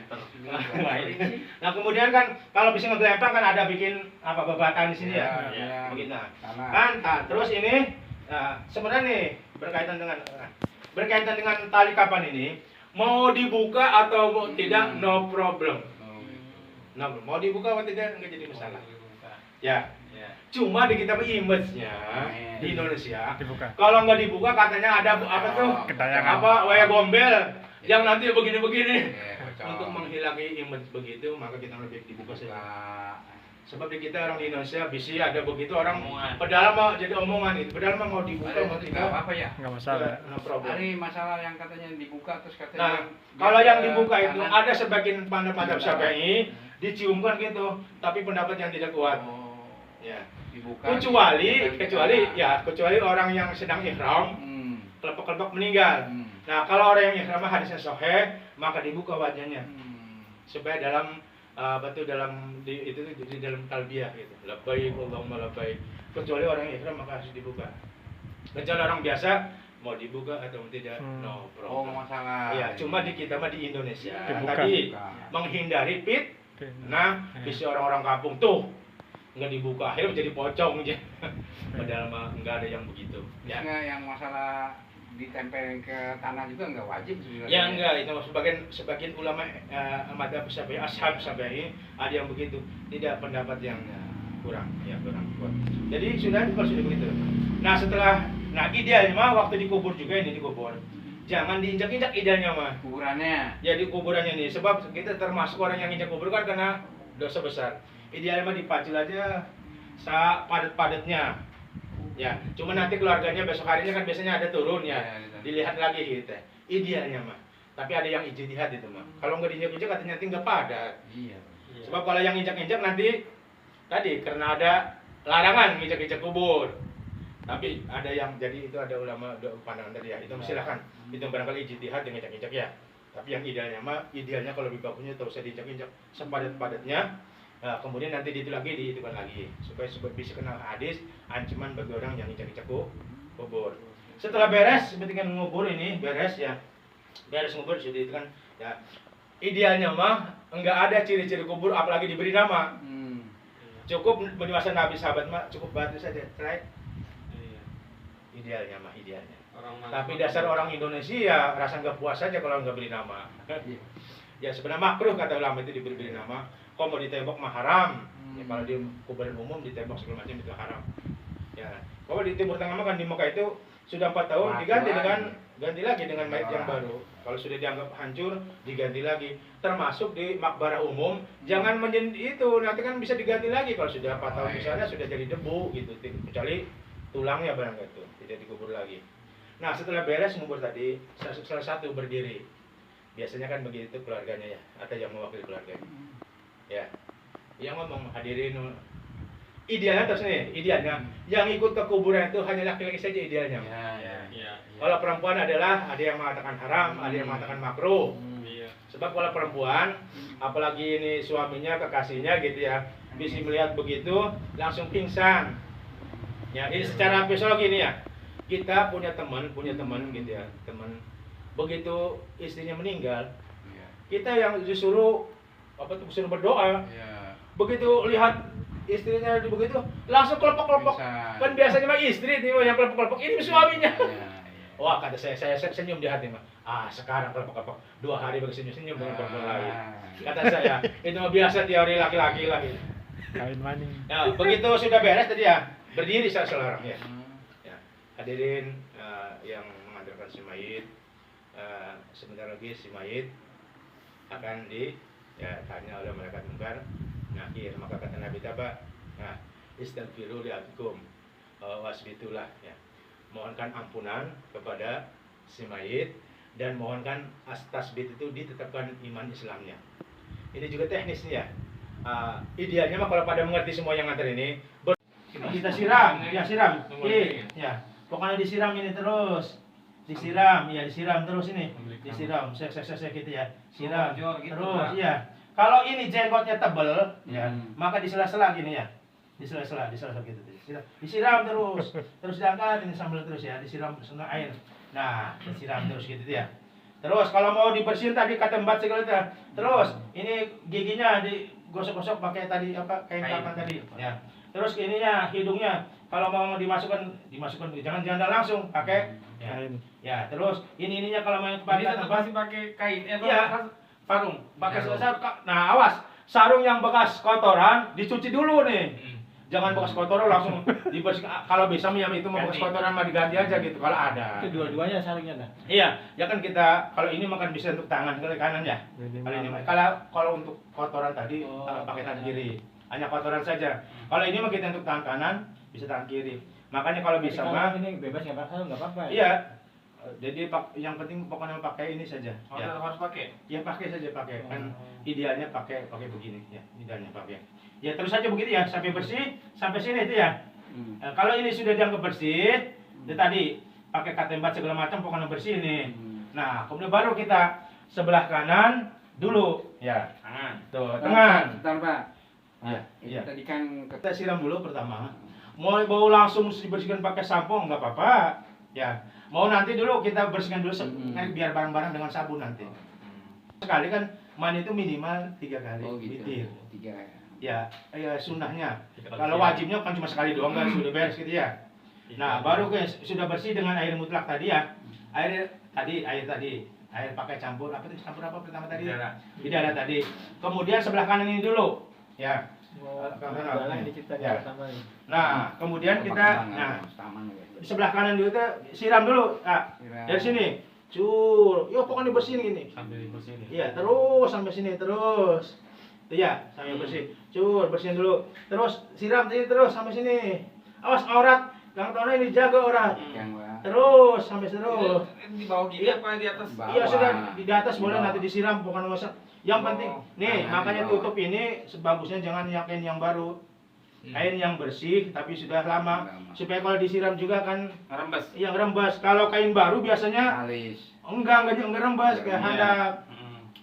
Nah, kemudian kan kalau bisa ngegelempang kan ada bikin apa babatan di sini ya. Begitu. Kan, terus ini sebenarnya nih berkaitan dengan tali kapan ini mau dibuka atau mau tidak no problem. Mau dibuka atau tidak enggak jadi masalah. Ya. Cuma di kita image-nya di Indonesia Dibuka. kalau nggak dibuka katanya ada apa tuh? Kedayangan. Apa waya gombel yang nanti begini-begini. Untuk menghilangi image begitu maka kita lebih dibuka saja. Sebab di kita orang di Indonesia bisa ada begitu orang padahal mau jadi omongan itu, padahal mau dibuka mau tidak apa ya? Enggak masalah. no problem. Hari masalah yang katanya dibuka terus katanya. Nah, kalau yang dibuka itu ada sebagian pandai-pandai Syafi'i diciumkan gitu, tapi pendapat yang tidak kuat. Ya. Dibuka. Kecuali orang yang sedang ihram, kelompok-kelompok meninggal. Nah, kalau orang yang ihram hadisnya sahih, maka dibuka wajahnya. Supaya dalam di dalam talbiyah gitu. Labbaik Allahumma labbaik. Kecuali orang yang ihram maka harus dibuka. Kecuali orang biasa mau dibuka atau tidak, no problem. Masalah. Ya, cuma di kita mah di Indonesia Dibuka. tadi menghindari nah bisa orang-orang kampung tuh nggak dibuka akhirnya menjadi pocong aja. Padahal mah nggak ada yang begitu. Ya. Yang masalah ditempelin ke tanah juga nggak wajib sebenarnya. Ya enggak, itu sebagian ulama madzhab Syafi'i, ashab Syafi'i ada yang begitu, tidak pendapat yang kurang kuat. Jadi sudah begitu. Nah, idealnya mah waktu dikubur juga ini dikubur. Jangan diinjak-injak idealnya mah. Kuburannya. Ya di kuburannya nih, sebab kita termasuk orang yang injak kubur kan karena dosa besar. Idealnya mah dipacul aja padat-padatnya. Ya, cuma nanti keluarganya besok harinya kan biasanya ada turun ya. Dilihat lagi gitu. Idealnya mah. Tapi ada yang ijtihad itu mah. Kalau nggak diinjak-injak katanya nanti nggak padat. Iya. Sebab kalau yang injak-injak nanti tadi karena ada larangan injak-injak kubur. Tapi ada yang jadi itu ada ulama pandangan tadi ya. Itu silakan. Itu barangkali ijtihad dengan injak-injak ya. Tapi yang idealnya kalau lebih bagusnya tak usah diinjak-injak sepadat-padatnya. Nah, kemudian nanti dihitungkan lagi supaya bisa kenal hadis ancaman bagi orang yang injak-injak kubur. Setelah beres seperti kan ngubur ini beres ya. beres ngubur sudah itu kan ya. Idealnya mah enggak ada ciri-ciri kubur apalagi diberi nama. Cukup meniwasan Nabi sahabat mah cukup batu saja, right? Idealnya mah idealnya. Tapi dasar orang Indonesia rasa nggak puas saja kalau nggak beri nama. Ya sebenarnya makruh kata ulama itu diberi nama. Kalau mau ditembok mah haram. Ya, kalau di kuburan umum ditembok segala macam itu haram. Ya, kalau di Timur Tengah mah kan di Mekah itu sudah 4 tahun diganti dengan ganti lagi dengan mayat yang baru. Kalau sudah dianggap hancur diganti lagi. Termasuk di makbarah umum jangan itu nanti kan bisa diganti lagi kalau sudah 4 tahun misalnya sudah jadi debu gitu. Kecuali tulangnya barang itu tidak dikubur lagi. Nah setelah beres ngubur tadi salah satu berdiri. Biasanya kan begitu keluarganya ya, ada yang mewakili keluarganya. Ya, yang ngomong hadirin. Idealnya terus nih, idealnya yang ikut ke kuburan itu hanya laki-laki saja idealnya. Kalau perempuan adalah ada yang mengatakan haram, ada yang mengatakan makruh. Sebab kalau perempuan, apalagi ini suaminya, kekasihnya gitu ya, bisa melihat begitu langsung pingsan. Ya, ini secara psikologi ini ya. Kita punya teman gitu ya, teman. Begitu istrinya meninggal, kita yang disuruh disuruh berdoa. Begitu lihat istrinya begitu langsung kelompok-kelompok. Kan biasanya mah istri itu yang kelompok-kelompok, ini suaminya. Wah kata saya senyum di hati mah. Sekarang kelompok-kelompok 2 hari bagi senyum dengan perempuan lain. Kata saya itu mah biasa teori laki-laki lagi. Kain maning. Nah begitu sudah beres tadi ya berdiri salah orang ya. Hadirin yang mengantarkan si mayit, sebentar lagi si mayit akan tanya oleh malaikat mungkar. Nakir, maka kata Nabi Taba, istighfiru li abikum wasbitulah ya. Mohonkan ampunan kepada si mayit dan mohonkan tasbih itu ditetapkan iman Islamnya. Ini juga teknisnya ya. Idealnya mah kalau pada mengerti semua yang nganter ini kita siram, siram. Ya. Pokoknya disiram ini terus. Disiram terus ini. Disiram, sek gitu ya. Siram terus, iya. Kalau ini jenggotnya tebel, ya, maka di sela-sela gini ya. Di sela-sela gitu. Disiram terus diangkat ini sambil terus ya, disiram setengah air. Nah, disiram terus gitu ya. Terus kalau mau dibersihin tadi kata Mbak segala itu, terus ini giginya digosok-gosok pakai tadi kain kapan tadi, ya. Terus ininya hidungnya kalau mau dimasukkan jangan langsung pakai kain. Ya, terus ininya kalau mau pakai kain sarung, pakai sarung. Nah, awas, sarung yang bekas kotoran dicuci dulu nih. Jangan bekas kotoran langsung dibersihkan. Kalau bisa itu mau bekas kotoran mah diganti aja gitu kalau ada. Itu dua-duanya sarungnya dah. Iya, ya kan kita kalau ini makan bisa untuk tangan ke kanan ya. Kalau untuk kotoran tadi pakai tangan kiri. Hanya kotoran saja. Kalau ini mah kita untuk tangan kanan bisa tangan kiri. Makanya kalau bisa mah ini bebas ya Pak, enggak apa-apa. Iya. Jadi yang penting pokoknya pakai ini saja. Harus pakai. Ya pakai saja pakai. Kan idealnya pakai begini ya. Idealnya pakai. Ya terus saja begitu ya sampai bersih sampai sini itu ya. Kalau ini sudah dianggap bersih, itu tadi pakai katembat segala macam pokoknya bersih nih. Nah, kemudian baru kita sebelah kanan dulu ya. Tangan. Tuh, tangan. Bentar, Pak. Iya. Tadi kan Kita siram dulu pertama. Mau langsung dibersihkan pakai sampo nggak apa-apa. Ya. Mau nanti dulu kita bersihkan dulu biar bareng-bareng dengan sabun nanti. Sekali kan mandi itu minimal 3 kali. Witir. 3 ya sunnahnya. Kalau wajibnya kan cuma sekali doang kan sudah beres gitu ya. Nah, baru guys sudah bersih dengan air mutlak tadi ya. Air pakai campur apa pertama tadi? Bidara tadi. Kemudian sebelah kanan ini dulu. Ya. Nah, kemudian kita di sebelah kanan dulu tuh siram dulu. Dari sini. Yuk pokoknya bersihin gini. Sambil bersihin. Iya, terus sampai sini terus. Iya, sampai bersih. Bersihin dulu. Terus siram terus sampai sini. Awas aurat. Yang tahu ini jaga aurat. Terus sampai terus. Di bawah gini apa di atas? Iya, sudah di atas boleh nanti disiram bukan masalah. Yang penting nih, makanya tutup ini sebagusnya jangan kain yang baru. Kain yang bersih tapi sudah lama supaya kalau disiram juga kan Rembes. Yang rembes. Kalau kain baru biasanya enggak rembes kayak handap.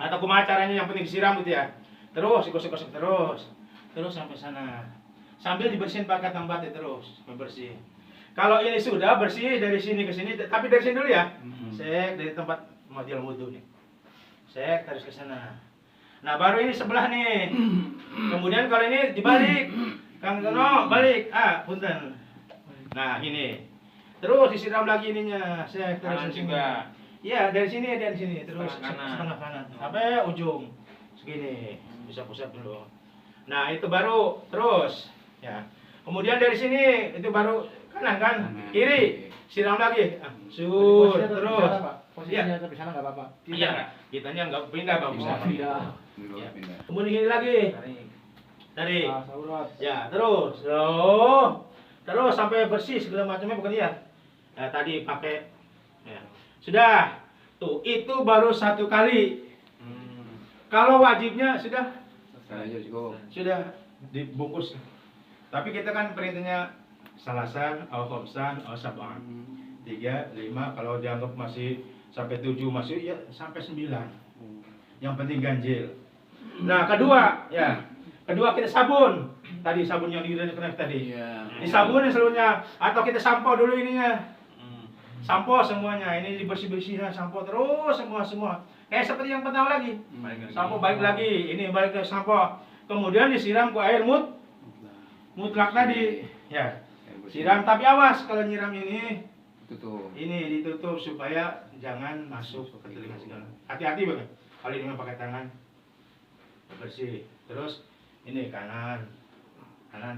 Atau kumaha caranya yang penting disiram gitu ya. Terus digosok-gosok terus sampai sana. Sambil dibersihin pakai tambat terus bersih. Kalau ini sudah bersih dari sini ke sini, tapi dari sini dulu ya. Sek dari tempat Muadil wudhu nih. Saya harus ke sana. Nah baru ini sebelah nih. Kemudian kalau ini dibalik, Kang Tono balik. Punten. Nah ini. Terus disiram lagi ininya. Saya terus juga. Iya dari sini terus setengah kanan sampai ujung segini. Bisa pusat dulu. Nah itu baru terus. Ya. Kemudian dari sini itu baru kanan kan, kiri siram lagi. Terus. Posisinya di sana nggak apa-apa. Iya, kitanya nggak pindah bang. Bisa pindah. Ya. Kemudian gini lagi. Tarik. Ya, terus. Terus sampai bersih segala macamnya bukan ya. Nah, tadi pakai. Ya. Sudah. Tuh, itu baru 1 kali. Kalau wajibnya sudah dibungkus. Tapi kita kan perintahnya salasan, au khamsan, au sab'an. 3, 5, kalau dianggap masih sampai 7 masuk ya sampai 9. Yang penting ganjil. Nah, kedua kita sabun. Tadi sabun yang digunakan tadi. Disabunin seluruhnya atau kita sampo dulu ininya. Sampo semuanya. Ini dibersih-bersihnya sampo terus semua. Kayak seperti yang pertama lagi. Sampo balik lagi, ini balik ke sampo. Kemudian disiram ke air mutlak tadi. Ya. Siram tapi awas kalau nyiram ini ditutup supaya jangan masuk ke telinga segala. Hati-hati banget. Kali ini pakai tangan bersih. Terus ini kanan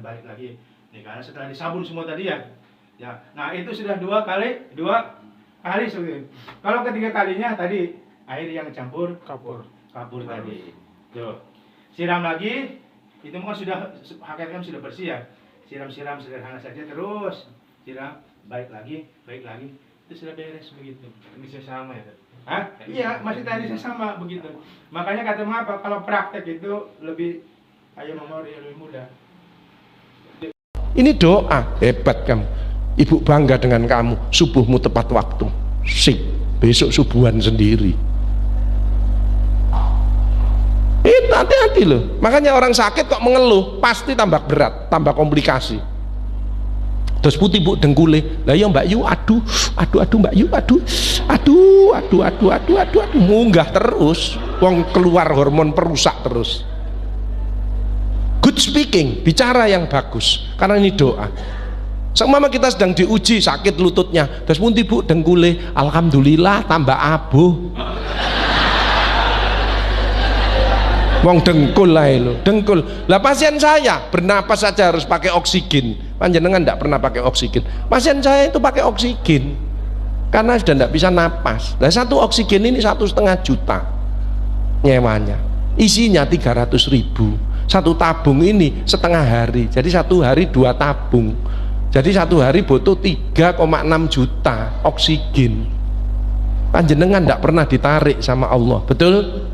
balik lagi. Ini kanan setelah disabun semua tadi ya. Ya. Nah itu sudah 2 kali sebenarnya. Kalau ketiga kalinya tadi air yang campur kapur tadi. Tuh. Siram lagi. Itu kan sudah hakikatnya sudah bersih ya. Siram sederhana saja terus. Siram. Baik lagi, itu sudah beres begitu. Bisa sama ya? Iya, masih tadi sama begitu. Makanya kata apa? Kalau praktek itu lebih memori lebih mudah. Ini doa, hebat kamu. Ibu bangga dengan kamu, subuhmu tepat waktu. Sip, besok subuhan sendiri. Hati-hati loh. Makanya orang sakit kok mengeluh, pasti tambah berat, tambah komplikasi. Terus putih bu dengkule, lah ya Mbak Yu, aduh Mbak Yu, aduh, munggah terus, wong keluar hormon perusak terus. Good speaking, bicara yang bagus, karena ini doa. Seumpama kita sedang diuji sakit lututnya, terus putih bu dengkule, alhamdulillah tambah abuh. Wong dengkul lah lo, dengkul. Lah pasien saya bernapas saja harus pakai oksigen. Panjenengan tidak pernah pakai oksigen. Pasien saya itu pakai oksigen karena sudah tidak bisa napas. Lah satu oksigen ini 1,5 juta nyewanya. Isinya 300.000. Satu tabung ini setengah hari. Jadi 1 hari 2 tabung. Jadi 1 hari butuh 3,6 juta oksigen. Panjenengan tidak pernah ditarik sama Allah, betul?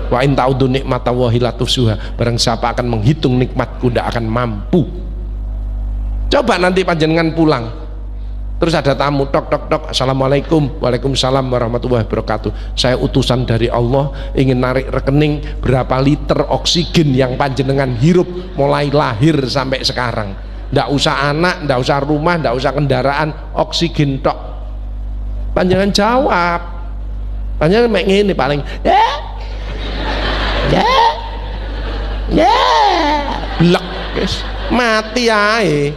Wa in ta'udu nikmatallahi la tuhsuha. Barang siapa akan menghitung nikmatku tidak akan mampu. Coba nanti panjenengan pulang, terus ada tamu tok. Assalamualaikum. Waalaikumsalam warahmatullahi wabarakatuh. Saya utusan dari Allah ingin narik rekening berapa liter oksigen yang panjenengan hirup mulai lahir sampai sekarang. Ndak usah anak, ndak usah rumah, ndak usah kendaraan, oksigen tok. Panjenengan jawab. Panjenengan mek ngene paling blek guys, mati ae.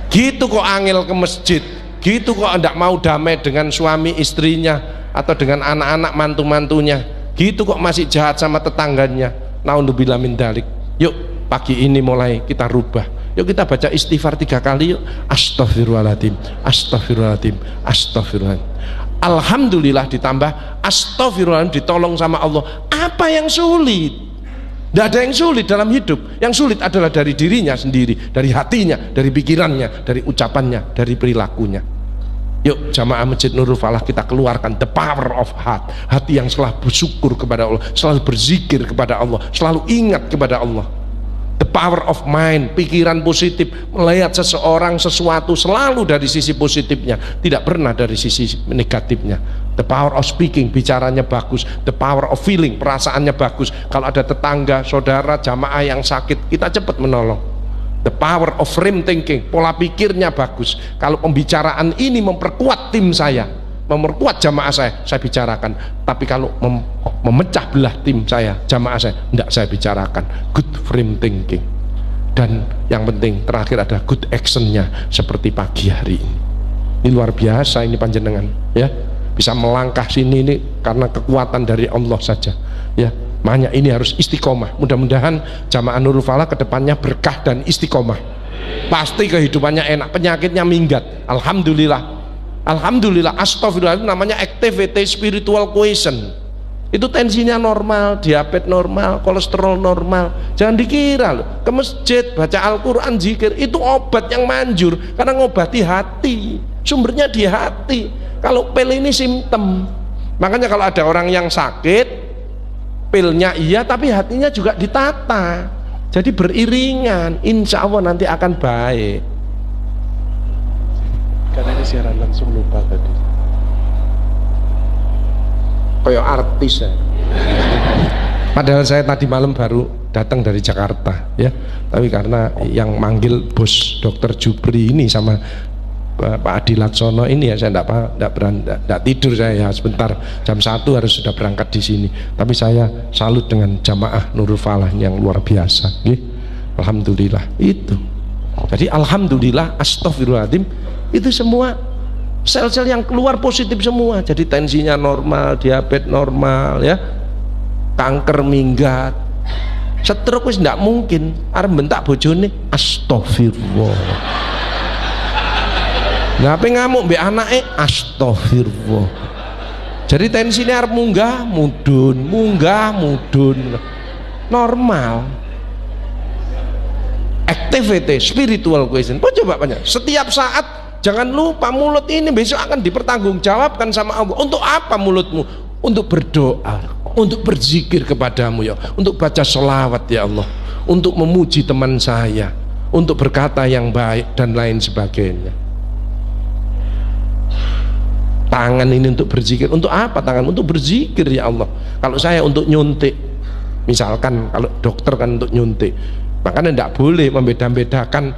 Gitu kok angel ke masjid, gitu kok ndak mau damai dengan suami istrinya atau dengan anak-anak mantu-mantunya, gitu kok masih jahat sama tetangganya. Naudzubillah min dalik. Yuk pagi ini mulai kita rubah. Yuk kita baca istighfar 3 kali yuk. Astaghfirullahaladzim, astaghfirullahaladzim, astaghfirullahaladzim. Alhamdulillah ditambah astaghfirullahaladzim, ditolong sama Allah. Apa yang sulit? Tidak ada yang sulit dalam hidup. Yang sulit adalah dari dirinya sendiri, dari hatinya, dari pikirannya, dari ucapannya, dari perilakunya. Yuk jamaah Masjid Nurul Falah kita keluarkan the power of heart. Hati yang selalu bersyukur kepada Allah, selalu berzikir kepada Allah, selalu ingat kepada Allah. The power of mind, pikiran positif, melihat seseorang, sesuatu selalu dari sisi positifnya, tidak pernah dari sisi negatifnya. The power of speaking, bicaranya bagus. The power of feeling, perasaannya bagus. Kalau ada tetangga, saudara, jamaah yang sakit, kita cepat menolong. The power of frame thinking, pola pikirnya bagus. Kalau pembicaraan ini memperkuat tim saya, memperkuat jamaah saya bicarakan. Tapi kalau memecah belah tim saya, jamaah saya, tidak saya bicarakan. Good frame thinking. Dan yang penting terakhir ada good actionnya seperti pagi hari ini. Ini luar biasa ini panjenengan, ya. Bisa melangkah sini ini karena kekuatan dari Allah saja, ya. Makanya ini harus istiqomah. Mudah-mudahan jamaah Nurul Falah kedepannya berkah dan istiqomah. Pasti kehidupannya enak, penyakitnya minggat. Alhamdulillah. Alhamdulillah, astagfirullah, itu namanya activity spiritual quotient. Itu tensinya normal, diabetes normal, kolesterol normal. Jangan dikira loh, ke masjid, baca Al-Quran, zikir, itu obat yang manjur. Karena ngobati hati, sumbernya di hati. Kalau pil ini simptom. Makanya kalau ada orang yang sakit, pilnya iya, tapi hatinya juga ditata. Jadi beriringan, insya Allah nanti akan baik. Karena ini siaran langsung lupa tadi. Kayak artis ya. Padahal saya tadi malam baru datang dari Jakarta, ya. Tapi karena yang manggil bos Dr. Jupri ini sama Pak Adi Laksono ini ya, saya tidak tidur saya ya, sebentar jam 1 harus sudah berangkat di sini. Tapi saya salut dengan jamaah Nurul Falah yang luar biasa, ya. Alhamdulillah itu. Jadi alhamdulillah, astagfirullahaladzim, itu semua sel-sel yang keluar positif semua. Jadi tensinya normal, diabetes normal, ya, kanker minggat, stroke wis ndak mungkin. Arep bentak bojone, astagfirullah. Ngapain ngamuk mbek anake, astagfirullah. Jadi tensinya arep munggah mudun, normal. Activity spiritual question. Coba banyak. Setiap saat jangan lupa mulut ini besok akan dipertanggungjawabkan sama Allah. Untuk apa mulutmu? Untuk berdoa, untuk berzikir kepadamu ya, untuk baca sholawat ya Allah, untuk memuji teman saya, untuk berkata yang baik dan lain sebagainya. Tangan ini untuk berzikir. Untuk apa tangan? Untuk berzikir ya Allah. Kalau saya untuk nyuntik, misalkan kalau dokter kan untuk nyuntik, makanya tidak boleh membeda-bedakan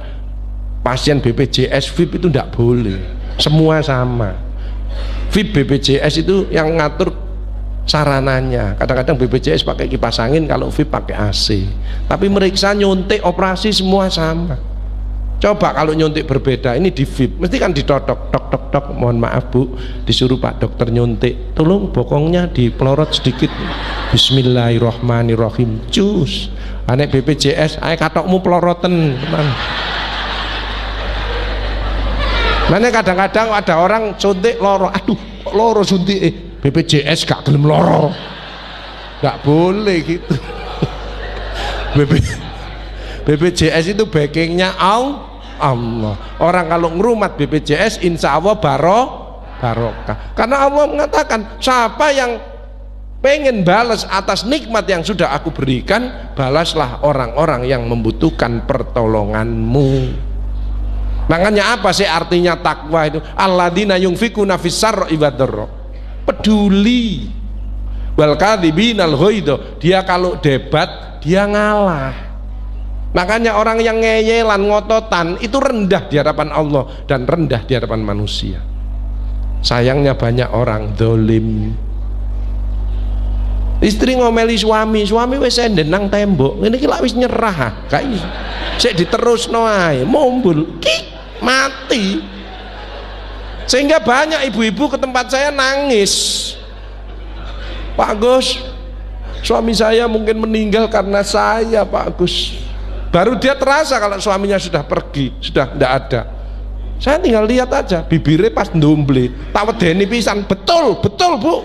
pasien BPJS, VIP itu tidak boleh, semua sama. VIP BPJS itu yang ngatur sarananya. Kadang-kadang BPJS pakai kipas angin, kalau VIP pakai AC. Tapi meriksa nyuntik operasi semua sama. Coba kalau nyuntik berbeda, ini di VIP mesti kan ditotok, tok, mohon maaf Bu, disuruh Pak dokter nyuntik, tolong bokongnya dipelorot sedikit, bismillahirrohmanirrohim, cus. Anek BPJS, ayo katokmu peloroten, teman. Mana kadang-kadang ada orang suntik loro, aduh loro suntik, BPJS gak gelem loro, gak boleh gitu. BPJS itu backingnya Allah. Orang kalau ngerumat BPJS insya Allah barokah. Karena Allah mengatakan siapa yang pengen balas atas nikmat yang sudah aku berikan, balaslah orang-orang yang membutuhkan pertolonganmu. Makanya apa sih artinya takwa itu? Alladzina yunfikuna fis-sarri wad-dharra. Peduli. Wal kadzibinal ghaidha. Dia kalau debat dia ngalah. Makanya orang yang ngeyelan, ngototan itu rendah di hadapan Allah dan rendah di hadapan manusia. Sayangnya banyak orang dolim. Istri ngomeli suami wis enden nang tembok, ini lak wis nyerah, gak iso. Sik diterusno ae, mumbul, kik, mati. Sehingga banyak ibu-ibu ke tempat saya nangis. Pak Gus, suami saya mungkin meninggal karena saya, Pak Gus. Baru dia terasa kalau suaminya sudah pergi, sudah tidak ada. Saya tinggal lihat aja, bibirnya pas ndomble, tak wedeni pisan, betul Bu,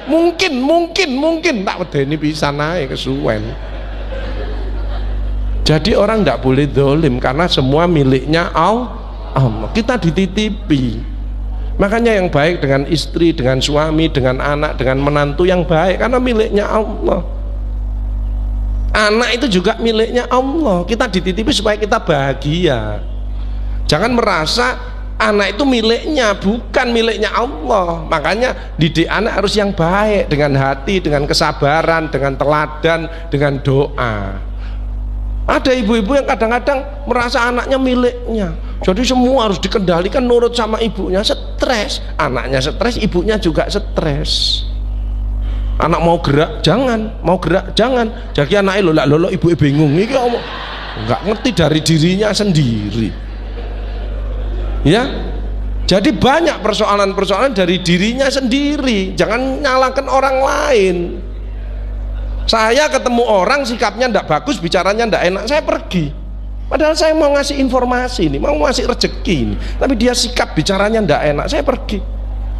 mungkin tak wedeni pisan ae kesuwen. Jadi orang tidak boleh dolim karena semua miliknya Allah. Kita dititipi. Makanya yang baik dengan istri, dengan suami, dengan anak, dengan menantu yang baik karena miliknya Allah. Anak itu juga miliknya Allah. Kita dititipi supaya kita bahagia. Jangan merasa anak itu miliknya, bukan miliknya Allah. Makanya didik anak harus yang baik, dengan hati, dengan kesabaran, dengan teladan, dengan doa. Ada ibu-ibu yang kadang-kadang merasa anaknya miliknya, jadi semua harus dikendalikan nurut sama ibunya. Stres. stres, anaknya stres, ibunya juga stres. Anak mau gerak jangan, mau gerak jangan, jadi anaknya lolo ibu bingung ini nggak ngerti dari dirinya sendiri ya. Jadi banyak persoalan-persoalan dari dirinya sendiri, jangan nyalakan orang lain. Saya ketemu orang sikapnya ndak bagus, bicaranya ndak enak, saya pergi, padahal saya mau ngasih informasi nih, mau ngasih rezeki nih, tapi dia sikap bicaranya ndak enak, saya pergi.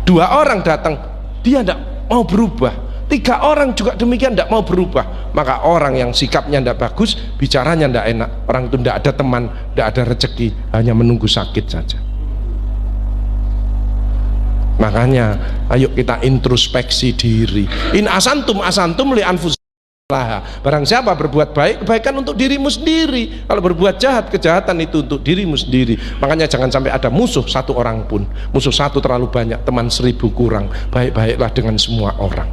2 orang datang, dia ndak mau berubah, 3 orang juga demikian tidak mau berubah. Maka orang yang sikapnya tidak bagus, bicaranya tidak enak, orang itu tidak ada teman, tidak ada rezeki, hanya menunggu sakit saja. Makanya ayo kita introspeksi diri. In asantum li anfusikum. Barang siapa berbuat baik, kebaikan untuk dirimu sendiri. Kalau berbuat jahat, kejahatan itu untuk dirimu sendiri. Makanya jangan sampai ada musuh 1 orang pun. Musuh 1 terlalu banyak, teman 1000 kurang. Baik-baiklah dengan semua orang.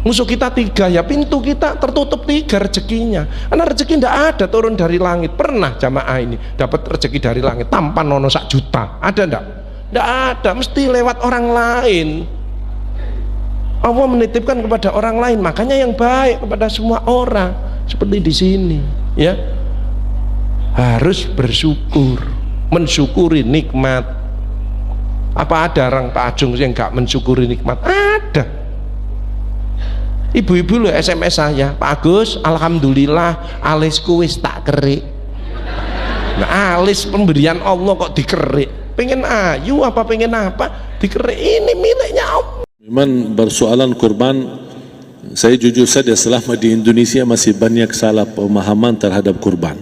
Musuh kita 3, ya pintu kita tertutup 3 rezekinya. Karena rezeki tidak ada turun dari langit. Pernah jamaah ini dapat rezeki dari langit tanpa nono 1 juta? Ada enggak? Tidak ada, mesti lewat orang lain. Allah menitipkan kepada orang lain, makanya yang baik kepada semua orang. Seperti di sini, ya. Harus bersyukur, mensyukuri nikmat. Apa ada orang Pak Ajung yang enggak mensyukuri nikmat? Ada. Ibu-ibu loh SMS saya, Pak Agus, alhamdulillah alisku wis tak kerik. Nah, alis pemberian Allah kok dikerik? Pengen ayu apa pengen apa? Dikerik, ini miliknya Allah. Memang persoalan kurban, saya jujur saja selama di Indonesia masih banyak salah pemahaman terhadap kurban.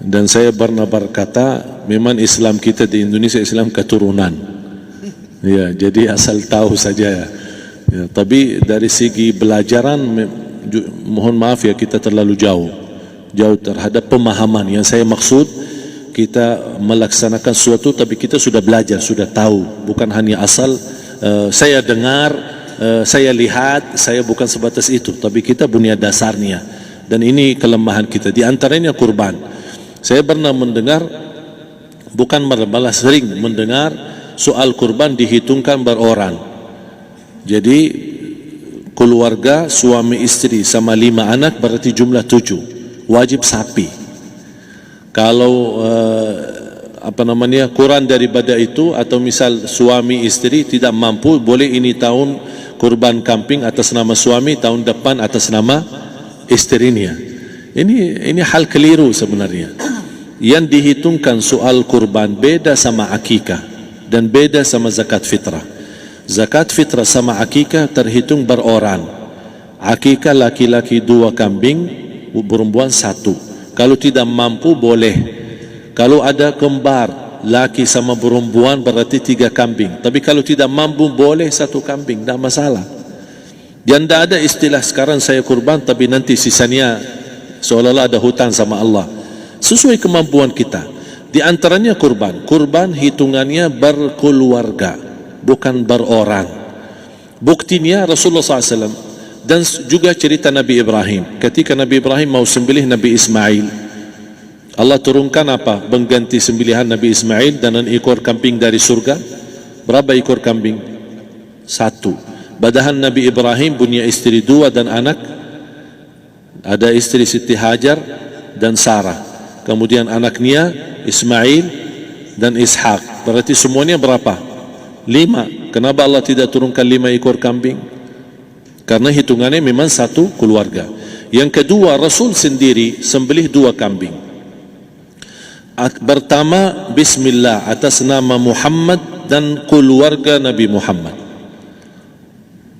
Dan saya pernah berkata, memang Islam kita di Indonesia Islam keturunan. Ya, jadi asal tahu saja. Ya, tapi dari segi belajaran, mohon maaf ya, kita terlalu jauh terhadap pemahaman. Yang saya maksud, kita melaksanakan sesuatu tapi kita sudah belajar, sudah tahu, bukan hanya asal saya dengar, saya lihat, saya bukan sebatas itu, tapi kita punya dasarnya. Dan ini kelemahan kita, di antaranya kurban. Saya pernah mendengar, bukan malah sering mendengar soal kurban dihitungkan beroran. Jadi keluarga suami istri sama 5 anak berarti jumlah 7, wajib sapi. Kalau kurang daripada itu, atau misal suami istri tidak mampu, boleh ini tahun kurban kambing atas nama suami, tahun depan atas nama istrinya. Ini hal keliru sebenarnya. Yang dihitungkan soal kurban beda sama akikah dan beda sama zakat fitrah. Zakat fitrah sama akikah terhitung beroran. Akikah laki-laki 2 kambing, perempuan 1. Kalau tidak mampu boleh. Kalau ada kembar laki sama perempuan berarti 3 kambing. Tapi kalau tidak mampu boleh 1 kambing, tidak masalah. Dan tidak ada istilah sekarang saya kurban tapi nanti sisanya seolah-olah ada hutang sama Allah. Sesuai kemampuan kita. Di antaranya kurban. Kurban hitungannya berkeluarga, bukan beroran. Buktinya Rasulullah SAW dan juga cerita Nabi Ibrahim. Ketika Nabi Ibrahim mau sembelih Nabi Ismail, Allah turunkan apa? Mengganti sembelihan Nabi Ismail dengan ekor kambing dari surga. Berapa ekor kambing? 1. Padahal Nabi Ibrahim punya istri 2 dan anak. Ada istri Siti Hajar dan Sarah. Kemudian anaknya Ismail dan Ishak. Berarti semuanya berapa? 5. Kenapa Allah tidak turunkan 5 ekor kambing? Karena hitungannya memang 1 keluarga. Yang kedua, Rasul sendiri sembelih 2 kambing. Pertama, Bismillah atas nama Muhammad dan keluarga Nabi Muhammad.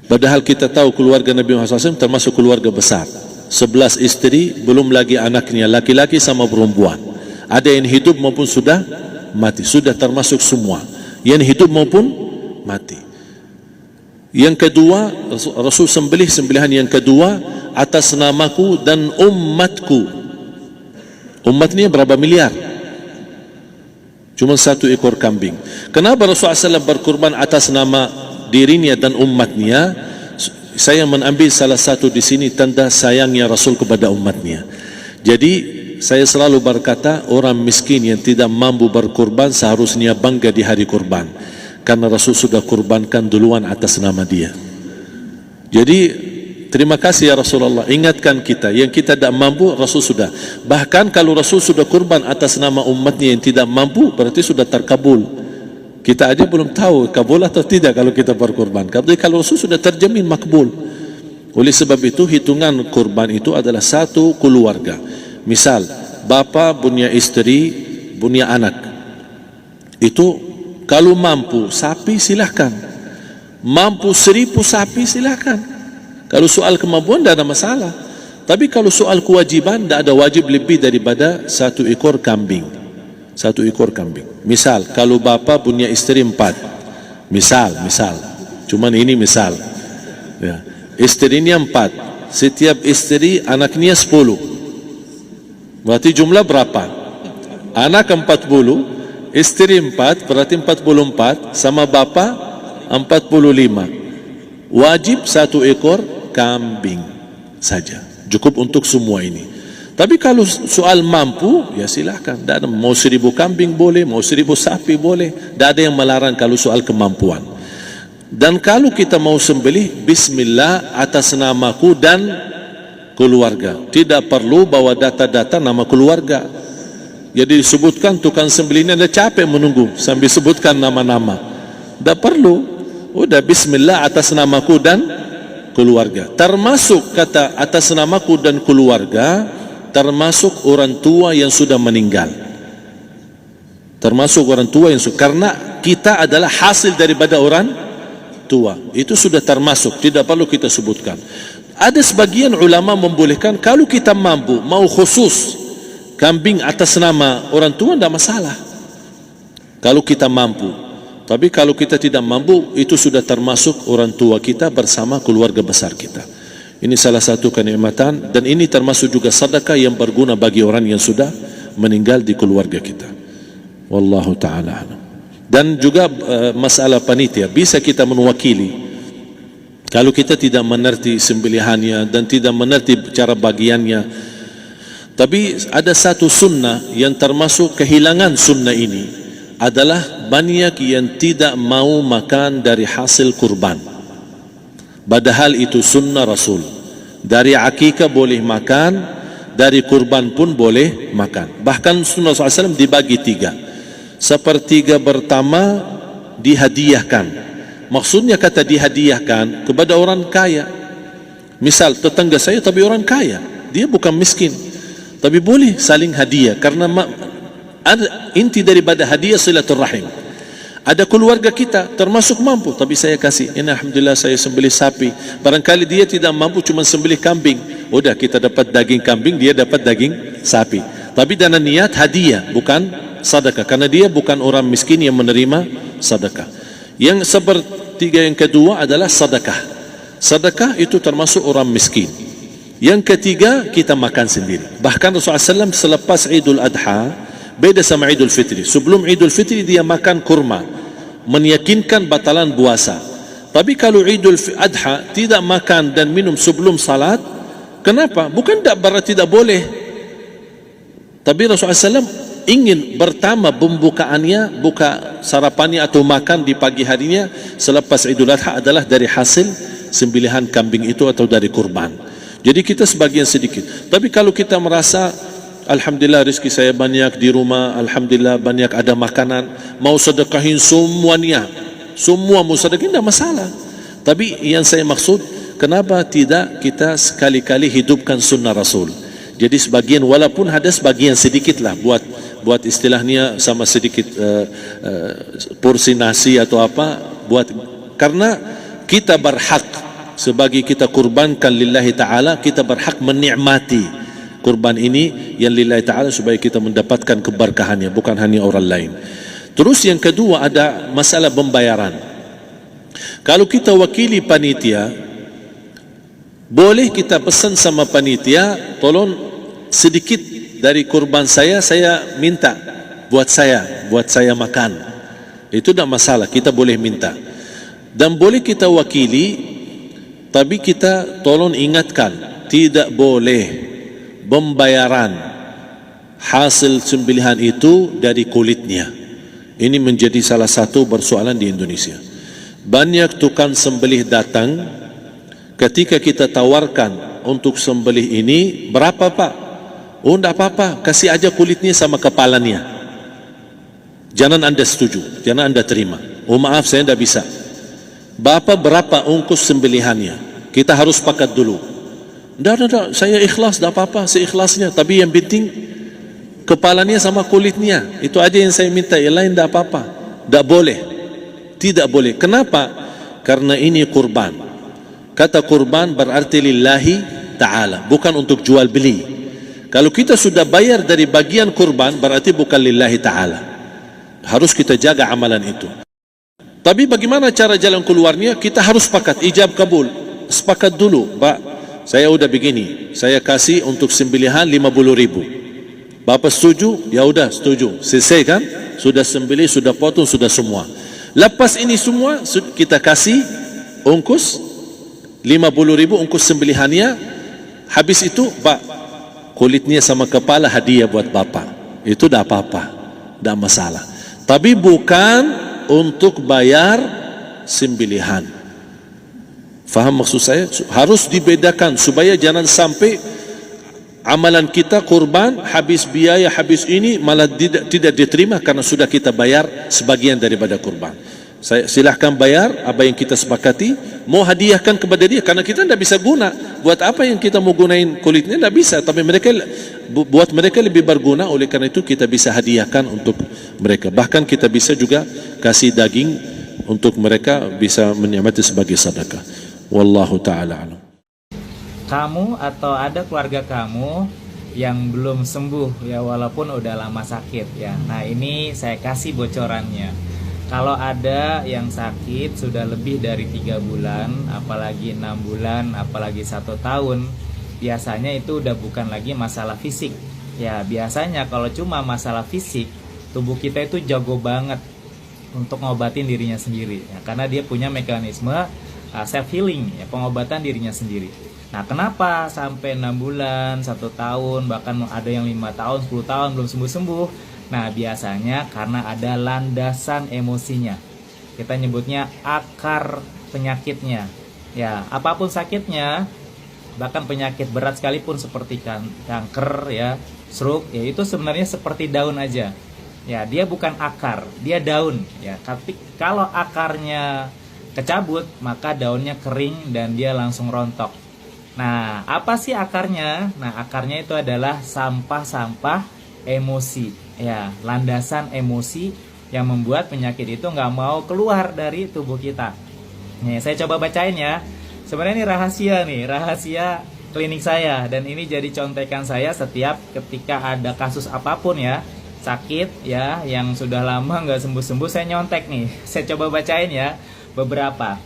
Padahal kita tahu keluarga Nabi Muhammad SAW termasuk keluarga besar. 11 istri, belum lagi anaknya laki-laki sama perempuan. Ada yang hidup maupun sudah mati, sudah termasuk semua. Yang hidup maupun mati. Yang kedua, Rasul sembelih sembelihan yang kedua atas namaku dan umatku. Umatnya berapa miliar? Cuma 1 ekor kambing. Kenapa Rasulullah SAW berkurban atas nama dirinya dan umatnya? Saya mengambil salah satu di sini tanda sayangnya Rasul kepada umatnya. Jadi saya selalu berkata, orang miskin yang tidak mampu berkurban seharusnya bangga di hari kurban. karena Rasul sudah kurbankan duluan atas nama dia. Jadi terima kasih ya Rasulullah, ingatkan kita yang kita tidak mampu, Rasul sudah. Bahkan kalau Rasul sudah kurban atas nama umatnya yang tidak mampu, berarti sudah terkabul. Kita aja belum tahu kabul atau tidak kalau kita berkurban. Tapi kalau Rasul sudah terjamin makbul. Oleh sebab itu hitungan kurban itu adalah satu keluarga. Misal bapa punya istri, punya anak. Itu kalau mampu sapi silahkan, mampu 1000 sapi silahkan. Kalau soal kemampuan tidak ada masalah. Tapi kalau soal kewajiban, tidak ada wajib lebih daripada 1 ekor kambing. 1 ekor kambing. Misal kalau bapa punya istri 4, misal, cuman ini misal, ya. Istrinya 4, setiap istri anaknya 10. Berarti jumlah berapa? Anak 40, istri 4, berarti 44, sama bapa 45. Wajib 1 ekor kambing saja, cukup untuk semua ini. Tapi kalau soal mampu, ya silahkan. Mau 1000 kambing boleh, mau 1000 sapi boleh. Tidak ada yang melarang kalau soal kemampuan. Dan kalau kita mau sembelih, bismillah atas namaku dan keluarga. Tidak perlu bawa data-data nama keluarga. Jadi disebutkan tukang sembelihnya ada capek menunggu sambil sebutkan nama-nama. Tidak perlu. Udah bismillah atas namaku dan keluarga. Termasuk kata atas namaku dan keluarga, termasuk orang tua yang sudah meninggal. Termasuk orang tua yang sudah, karena kita adalah hasil daripada orang tua. Itu sudah termasuk, tidak perlu kita sebutkan. Ada sebagian ulama membolehkan kalau kita mampu, mau khusus kambing atas nama orang tua, tidak masalah kalau kita mampu. Tapi kalau kita tidak mampu, itu sudah termasuk orang tua kita bersama keluarga besar kita. Ini salah satu kenikmatan, dan ini termasuk juga sedekah yang berguna bagi orang yang sudah meninggal di keluarga kita. Wallahu ta'ala. Dan juga masalah panitia, bisa kita mewakili. Kalau kita tidak mengerti sembelihannya dan tidak mengerti cara bagiannya. Tapi ada satu sunnah yang termasuk kehilangan sunnah ini, adalah banyak yang tidak mau makan dari hasil kurban. Padahal itu sunnah Rasul. Dari akikah boleh makan, dari kurban pun boleh makan. Bahkan sunnah SAW dibagi 3. Sepertiga pertama dihadiahkan. Maksudnya kata dihadiahkan kepada orang kaya. Misal tetangga saya tapi orang kaya, dia bukan miskin, tapi boleh saling hadiah. Karena inti daripada hadiah silaturrahim. Ada keluarga kita termasuk mampu, tapi saya kasih, ini alhamdulillah saya sembelih sapi. Barangkali dia tidak mampu, cuma sembelih kambing. Udah kita dapat daging kambing, dia dapat daging sapi. Tapi dengan niat hadiah, bukan sedekah, karena dia bukan orang miskin yang menerima sedekah. Yang sepertiga yang kedua adalah sedekah. Sedekah itu termasuk orang miskin. Yang ketiga kita makan sendiri. Bahkan Rasulullah SAW selepas Idul Adha, beda sama Idul Fitri. Sebelum Idul Fitri dia makan kurma, meyakinkan batalan puasa. Tapi kalau Idul Adha tidak makan dan minum sebelum salat, kenapa? Bukan berarti tidak boleh. Tapi Rasulullah SAW ingin pertama pembukaannya, buka sarapannya atau makan di pagi harinya selepas Idul Adha adalah dari hasil sembelihan kambing itu atau dari kurban. Jadi kita sebagian sedikit. Tapi kalau kita merasa alhamdulillah rezeki saya banyak di rumah, alhamdulillah banyak ada makanan, mau sedekahin semuanya, semua mau sedekahin, tidak masalah. Tapi yang saya maksud, kenapa tidak kita sekali-kali hidupkan sunnah Rasul? Jadi sebagian, walaupun ada sebagian sedikit lah, buat istilahnya sama sedikit porsi nasi atau apa, karena kita berhak sebagai kita kurbankan lillahi ta'ala, kita berhak menikmati kurban ini yang lillahi ta'ala supaya kita mendapatkan keberkahannya, bukan hanya orang lain. Terus yang kedua ada masalah pembayaran. Kalau kita wakili panitia, boleh kita pesan sama panitia, tolong sedikit dari kurban saya minta buat saya makan. Itu tidak masalah, kita boleh minta. Dan boleh kita wakili, tapi kita tolong ingatkan, tidak boleh pembayaran hasil sembelihan itu dari kulitnya. Ini menjadi salah satu persoalan di Indonesia. Banyak tukang sembelih datang, ketika kita tawarkan untuk sembelih ini, berapa Pak? Oh enggak apa-apa, kasih aja kulitnya sama kepalanya. Jangan Anda setuju, jangan Anda terima. Oh maaf, saya enggak bisa. Bapak berapa ongkos sembelihannya? Kita harus sepakat dulu. Enggak, saya ikhlas, enggak apa-apa, seikhlasnya. Tapi yang penting kepalanya sama kulitnya. Itu aja yang saya minta, yang lain enggak apa-apa. Enggak boleh. Tidak boleh. Kenapa? Karena ini kurban. Kata kurban berarti lillahi ta'ala, bukan untuk jual beli. Kalau kita sudah bayar dari bagian kurban, berarti bukan lillahi ta'ala. Harus kita jaga amalan itu. Tapi bagaimana cara jalan keluarnya? Kita harus sepakat, ijab kabul. Sepakat dulu, Pak, saya udah begini, saya kasih untuk sembelihan 50.000. Bapak setuju? Ya udah setuju. Selesai kan? Sudah sembelih, sudah potong, sudah semua. Lepas ini semua kita kasih ongkos 50.000 ongkos sembelihannya. Habis itu Pak, kulitnya sama kepala hadiah buat Bapak. Itu dah apa-apa, dah masalah. Tapi bukan untuk bayar sembelihan. Faham maksud saya? Harus dibedakan supaya jangan sampai amalan kita kurban habis biaya, habis ini malah tidak diterima karena sudah kita bayar sebagian daripada kurban. Saya silahkan bayar apa yang kita sepakati, mau hadiahkan kepada dia karena kita tidak bisa guna. Buat apa yang kita mau gunain kulitnya, tidak bisa. Tapi mereka, buat mereka lebih berguna, oleh karena itu kita bisa hadiahkan untuk mereka. Bahkan kita bisa juga kasih daging untuk mereka bisa menikmati sebagai sedekah. Wallahu ta'ala alam. Kamu atau ada keluarga kamu yang belum sembuh ya, walaupun udah lama sakit ya. Nah ini saya kasih bocorannya. Kalau ada yang sakit sudah lebih dari 3 bulan, apalagi 6 bulan, apalagi 1 tahun, biasanya itu udah bukan lagi masalah fisik. Ya biasanya kalau cuma masalah fisik, tubuh kita itu jago banget untuk ngobatin dirinya sendiri ya, karena dia punya mekanisme self healing ya, pengobatan dirinya sendiri. Nah kenapa sampai 6 bulan, 1 tahun, bahkan ada yang 5 tahun, 10 tahun belum sembuh-sembuh? Nah biasanya karena ada landasan emosinya. Kita nyebutnya akar penyakitnya. Ya apapun sakitnya, bahkan penyakit berat sekalipun seperti kanker ya, stroke ya, itu sebenarnya seperti daun aja. Ya dia bukan akar, dia daun ya. Tapi kalau akarnya kecabut, maka daunnya kering dan dia langsung rontok. Nah, apa sih akarnya? Nah, akarnya itu adalah sampah-sampah emosi, ya, landasan emosi yang membuat penyakit itu nggak mau keluar dari tubuh kita. Nih, saya coba bacain ya. Sebenarnya ini rahasia klinik saya, dan ini jadi contekan saya setiap ketika ada kasus apapun ya, sakit ya, yang sudah lama nggak sembuh-sembuh, saya nyontek nih. Saya coba bacain ya beberapa.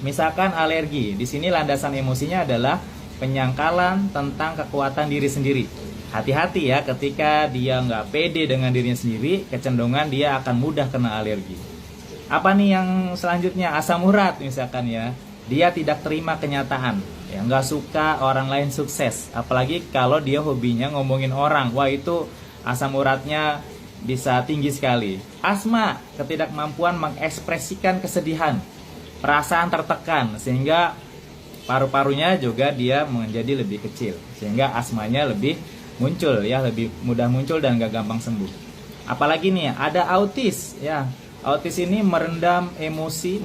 Misalkan alergi, di sini landasan emosinya adalah penyangkalan tentang kekuatan diri sendiri. Hati-hati ya, ketika dia nggak pede dengan dirinya sendiri, kecenderungan dia akan mudah kena alergi. Apa nih yang selanjutnya? Asam urat misalkan ya, dia tidak terima kenyataan, ya nggak suka orang lain sukses, apalagi kalau dia hobinya ngomongin orang, wah itu asam uratnya bisa tinggi sekali. Asma, ketidakmampuan mengekspresikan kesedihan, perasaan tertekan, sehingga paru-parunya juga dia menjadi lebih kecil, sehingga asmanya lebih muncul ya, lebih mudah muncul dan gak gampang sembuh. Apalagi nih ada autis ya, autis ini memendam emosi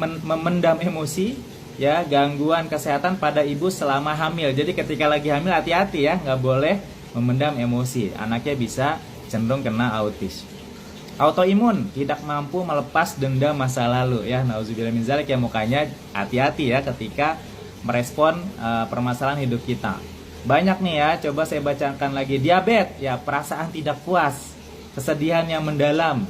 ya, gangguan kesehatan pada ibu selama hamil. Jadi ketika lagi hamil hati-hati ya, nggak boleh memendam emosi, anaknya bisa cenderung kena autis. Autoimun, tidak mampu melepas dendam masa lalu ya, nauzubillah min dzalik ya, mukanya hati-hati ya ketika merespon permasalahan hidup kita. Banyak nih ya, coba saya bacakan lagi. Diabetes ya, perasaan tidak puas, kesedihan yang mendalam,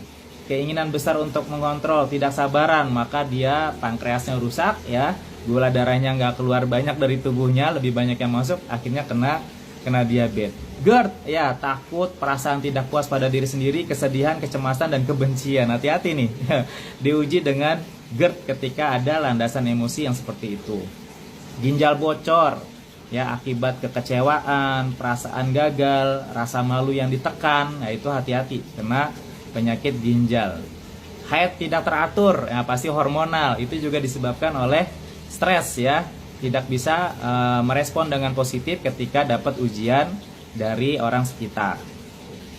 keinginan besar untuk mengontrol, tidak sabaran, maka dia pankreasnya rusak ya, gula darahnya nggak keluar banyak dari tubuhnya, lebih banyak yang masuk, akhirnya kena diabetes. GERD ya, takut, perasaan tidak puas pada diri sendiri, kesedihan, kecemasan, dan kebencian. Hati-hati nih diuji dengan GERD ketika ada landasan emosi yang seperti itu. Ginjal bocor ya, akibat kekecewaan, perasaan gagal, rasa malu yang ditekan, nah itu hati-hati kena penyakit ginjal. haid tidak teratur, ya pasti hormonal. Itu juga disebabkan oleh stres ya. Tidak bisa merespon dengan positif ketika dapat ujian dari orang sekitar.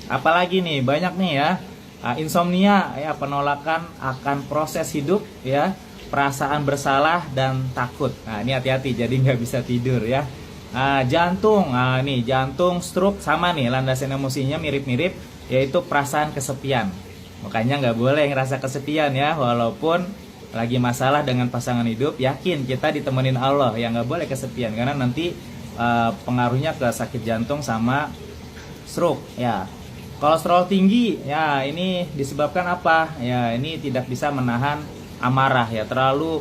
Apalagi nih, banyak nih ya, insomnia ya, penolakan akan proses hidup ya, perasaan bersalah dan takut. Nah ini hati-hati, jadi nggak bisa tidur ya. Jantung, nih jantung, stroke, sama nih landasan emosinya mirip-mirip, yaitu perasaan kesepian. Makanya nggak boleh ngerasa kesepian ya, walaupun lagi masalah dengan pasangan hidup, yakin kita ditemenin Allah, ya nggak boleh kesepian, karena nanti pengaruhnya ke sakit jantung sama stroke ya. Kolesterol tinggi ya, ini disebabkan apa ya, ini tidak bisa menahan amarah ya, terlalu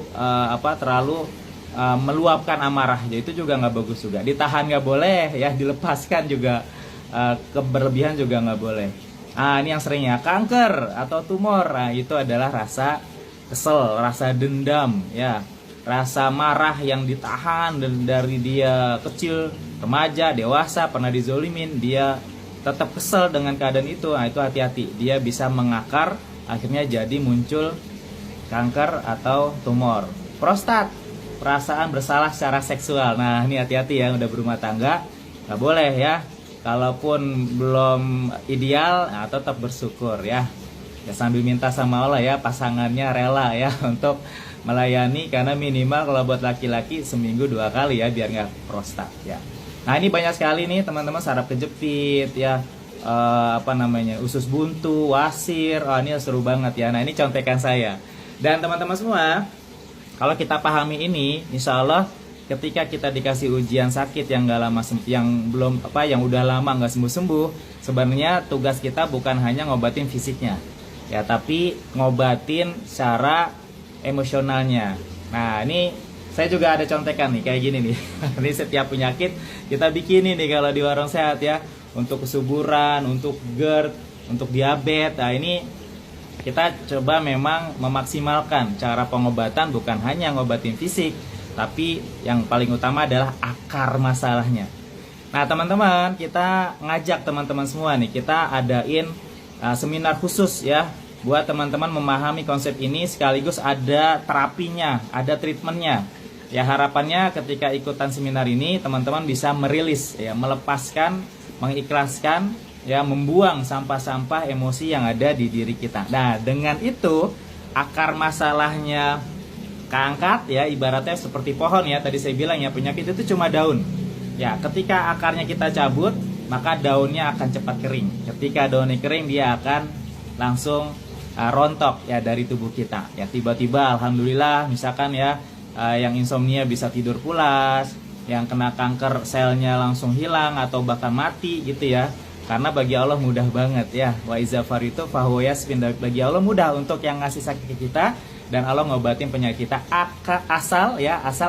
meluapkan amarah, jadi itu juga nggak bagus juga. Ditahan nggak boleh ya, dilepaskan juga, keberlebihan juga nggak boleh. Ini yang sering ya, kanker atau tumor. Nah itu adalah rasa kesel, rasa dendam ya, rasa marah yang ditahan dari dia kecil, remaja, dewasa, pernah dizolimin, dia tetap kesel dengan keadaan itu. Nah itu hati-hati, dia bisa mengakar, akhirnya jadi muncul kanker atau tumor. Prostat, perasaan bersalah secara seksual. Nah ini hati-hati ya, udah berumah tangga nggak boleh ya, kalaupun belum ideal, nah tetap bersyukur ya. Ya sambil minta sama Allah ya, pasangannya rela ya untuk melayani, karena minimal kalau buat laki-laki seminggu 2 kali ya, biar nggak prostat ya. Nah ini banyak sekali nih teman-teman, saraf kejepit ya, usus buntu, wasir. Ini seru banget ya. Nah ini contekan saya. Dan teman-teman semua, kalau kita pahami ini, insya Allah ketika kita dikasih ujian sakit yang nggak lama, yang udah lama nggak sembuh-sembuh, sebenarnya tugas kita bukan hanya ngobatin fisiknya ya, tapi ngobatin secara emosionalnya. Nah ini saya juga ada contekan nih, kayak gini nih. Ini setiap penyakit kita bikin nih kalau di Warung Sehat ya, untuk kesuburan, untuk GERD, untuk diabetes. Nah ini kita coba memang memaksimalkan cara pengobatan, bukan hanya ngobatin fisik, tapi yang paling utama adalah akar masalahnya. Nah teman-teman, kita ngajak teman-teman semua nih, kita adain seminar khusus ya, buat teman-teman memahami konsep ini, sekaligus ada terapinya, ada treatmentnya. Ya harapannya ketika ikutan seminar ini, teman-teman bisa merilis ya, melepaskan, mengikhlaskan ya, membuang sampah-sampah emosi yang ada di diri kita. Nah dengan itu akar masalahnya keangkat ya, ibaratnya seperti pohon ya, tadi saya bilang ya, penyakit itu cuma daun ya, ketika akarnya kita cabut, maka daunnya akan cepat kering. Ketika daunnya kering, dia akan langsung rontok ya dari tubuh kita ya. Tiba-tiba alhamdulillah misalkan ya, yang insomnia bisa tidur pulas, yang kena kanker selnya langsung hilang atau bahkan mati gitu ya. Karena bagi Allah mudah banget ya, wa iza faritu fahuwa yasfin, bagi Allah mudah untuk yang ngasih sakit ke kita, dan Allah ngobatin penyakit kita asal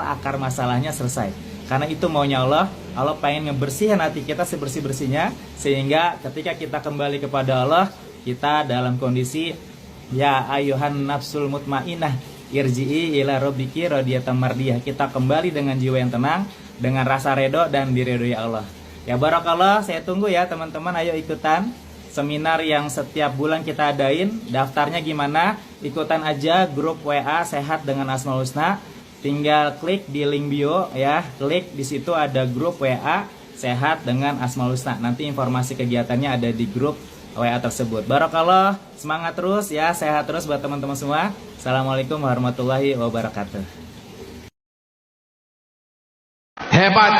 akar masalahnya selesai. Karena itu maunya Allah. Allah pengen ngebersihin hati kita sebersih-bersihnya, sehingga ketika kita kembali kepada Allah, kita dalam kondisi ya ayuhan nafsul mutmainah irji'i ila rabbiki radiyatan mardiyah. Kita kembali dengan jiwa yang tenang, dengan rasa redho dan diridhoi Allah. Ya barakallah, saya tunggu ya teman-teman, ayo ikutan seminar yang setiap bulan kita adain. Daftarnya gimana? Ikutan aja grup WA Sehat dengan Asmaul Husna. Tinggal klik di link bio ya, klik di situ ada grup WA Sehat dengan Asmaul Husna. Nanti informasi kegiatannya ada di grup WA tersebut. Barakallah, semangat terus ya, sehat terus buat teman-teman semua. Assalamualaikum warahmatullahi wabarakatuh. Hebat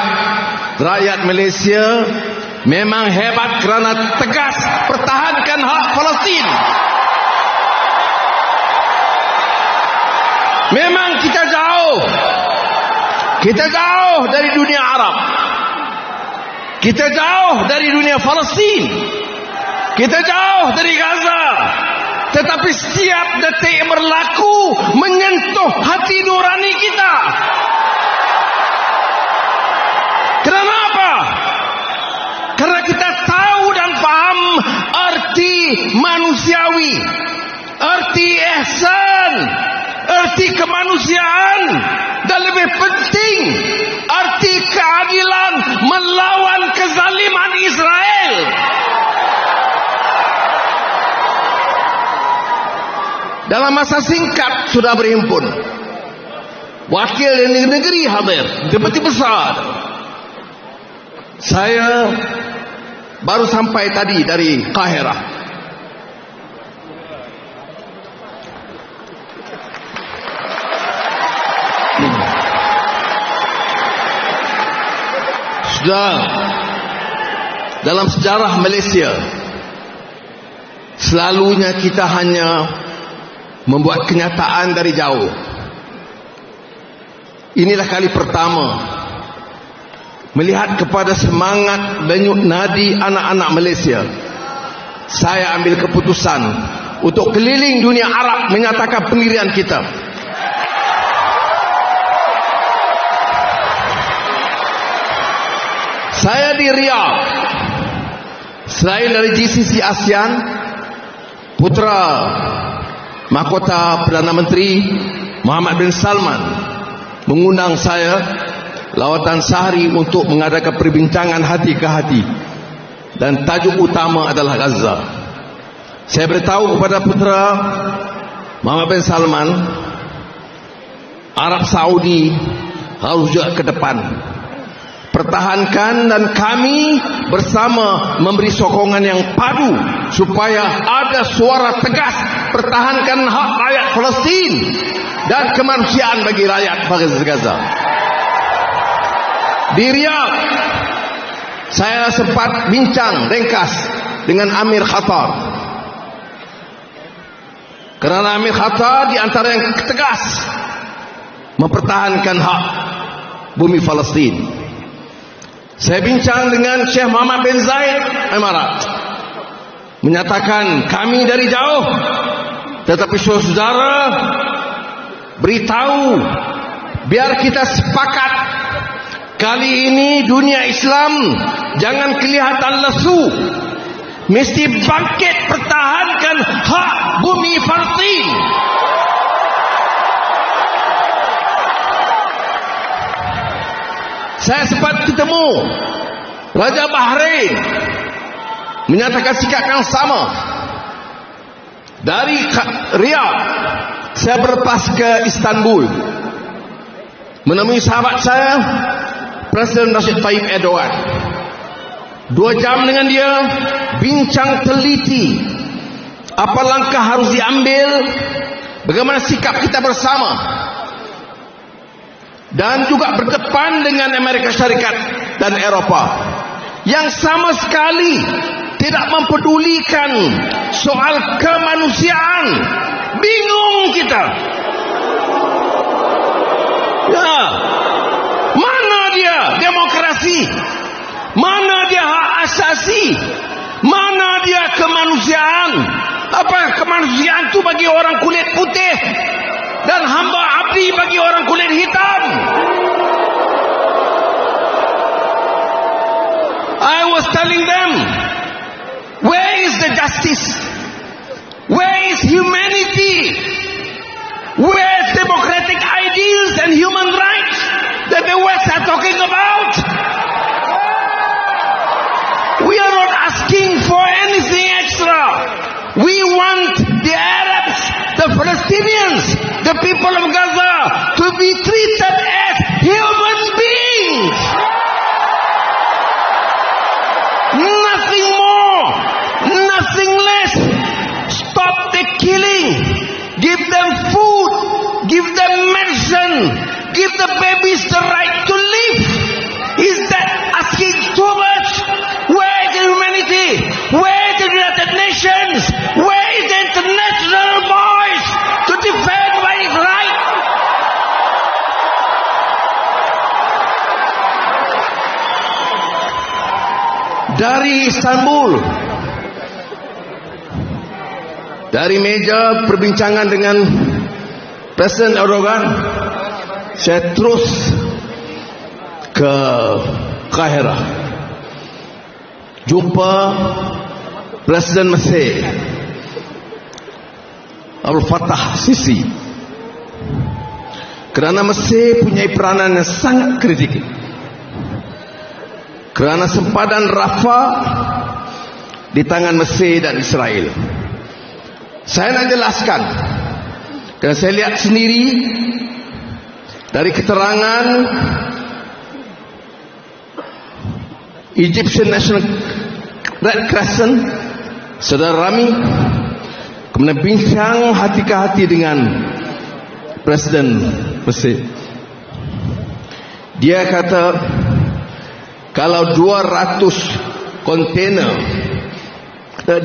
rakyat Malaysia, memang hebat kerana tegas pertahankan hak Palestin. Memang kita jauh dari dunia Arab, kita jauh dari dunia Palestin, kita jauh dari Gaza, tetapi setiap detik berlaku menyentuh hati nurani kita. Kenapa? Karena kita tahu dan paham arti manusiawi, arti ihsan, arti kemanusiaan, dan lebih penting arti keadilan melawan kezaliman Israel. dalam masa singkat sudah berhimpun. Wakil dari negeri hadir, Deputi Besar. Saya baru sampai tadi dari Kahirah. Sudah dalam sejarah Malaysia, selalunya kita hanya membuat kenyataan dari jauh. Inilah kali pertama melihat kepada semangat denyut nadi anak-anak Malaysia, saya ambil keputusan untuk keliling dunia Arab menyatakan pendirian kita. Saya di Riyadh, selain dari GCC ASEAN, putra mahkota Perdana Menteri Mohammed bin Salman mengundang saya lawatan sehari untuk mengadakan perbincangan hati ke hati, dan tajuk utama adalah Gaza. Saya beritahu kepada putra Mohammed bin Salman, Arab Saudi harus juga ke depan, pertahankan, dan kami bersama memberi sokongan yang padu supaya ada suara tegas pertahankan hak rakyat Palestin dan kemanusiaan bagi rakyat Gaza. Di Riyadh, saya sempat bincang ringkas dengan Amir Khattar, kerana Amir Khattar di antara yang tegas mempertahankan hak bumi Palestin. Saya bincang dengan Syekh Muhammad bin Zayed Emirat, menyatakan kami dari jauh, tetapi saudara beritahu biar kita sepakat kali ini dunia Islam jangan kelihatan lesu, mesti bangkit pertahankan hak bumi Palestin. Saya sempat ketemu Raja Bahrain, menyatakan sikap yang sama. Dari Riyadh saya berlepas ke Istanbul, menemui sahabat saya Presiden Recep Tayyip Erdogan. 2 jam dengan dia, bincang teliti apa langkah harus diambil, bagaimana sikap kita bersama, dan juga berdepan dengan Amerika Syarikat dan Eropah yang sama sekali tidak mempedulikan soal kemanusiaan. Bingung kita. Ya, mana dia demokrasi? Mana dia hak asasi? Mana dia kemanusiaan? Apa kemanusiaan itu bagi orang kulit putih dan hamba abdi bagi orang kulit hitam? I was telling them, where is the justice? Where is humanity? Where is democratic ideals and human rights that the West are talking about? We are not asking for anything extra. We want the Arabs, the Palestinians, the people of Gaza to be treated as human beings. Nothing more, nothing less. Stop the killing. Give them food, give them medicine, give the babies the right to live. Is that asking too much? Where is the humanity? Where is the United Nations? Where is the international voice to defend what is right? Dari Istanbul, dari meja perbincangan dengan Presiden Erdogan, saya terus ke Kahirah, jumpa Presiden Mesir Abdul Fattah Sisi, kerana Mesir punya peranan yang sangat kritikal kerana sempadan Rafah di tangan Mesir dan Israel. Saya nak jelaskan, Dan saya lihat sendiri dari keterangan Egyptian National Red Crescent, Saudara Rami kemudian bincang hati ke hati dengan Presiden Mesir. Dia kata kalau 200 kontainer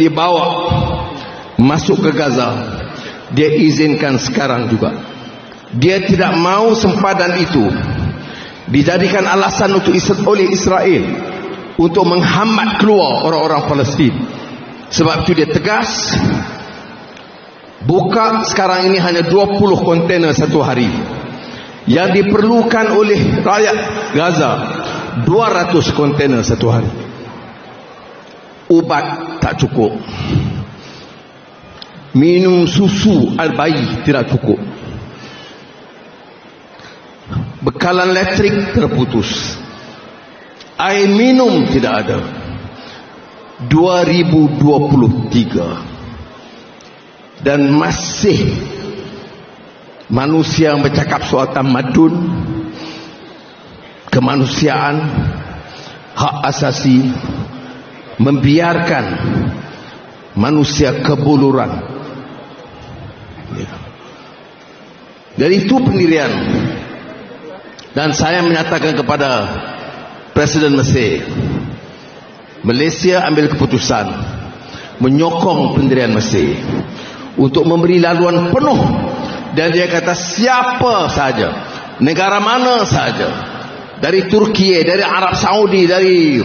dibawa masuk ke Gaza, dia izinkan sekarang juga. Dia tidak mau sempadan itu dijadikan alasan untuk oleh Israel untuk menghambat keluar orang-orang Palestin. Sebab itu dia tegas, buka sekarang ini hanya 20 kontainer satu hari. Yang diperlukan oleh rakyat Gaza 200 kontainer satu hari. Ubat tak cukup, minum susu al-bayi tidak cukup, bekalan elektrik terputus, air minum tidak ada. 2023 dan masih manusia yang bercakap soal tamadun, kemanusiaan, hak asasi, membiarkan manusia kebuluran. Jadi itu pendirian. Dan saya menyatakan kepada Presiden Mesir, Malaysia ambil keputusan menyokong pendirian Mesir untuk memberi laluan penuh. Dan dia kata siapa saja, negara mana saja, dari Turki, dari Arab Saudi, dari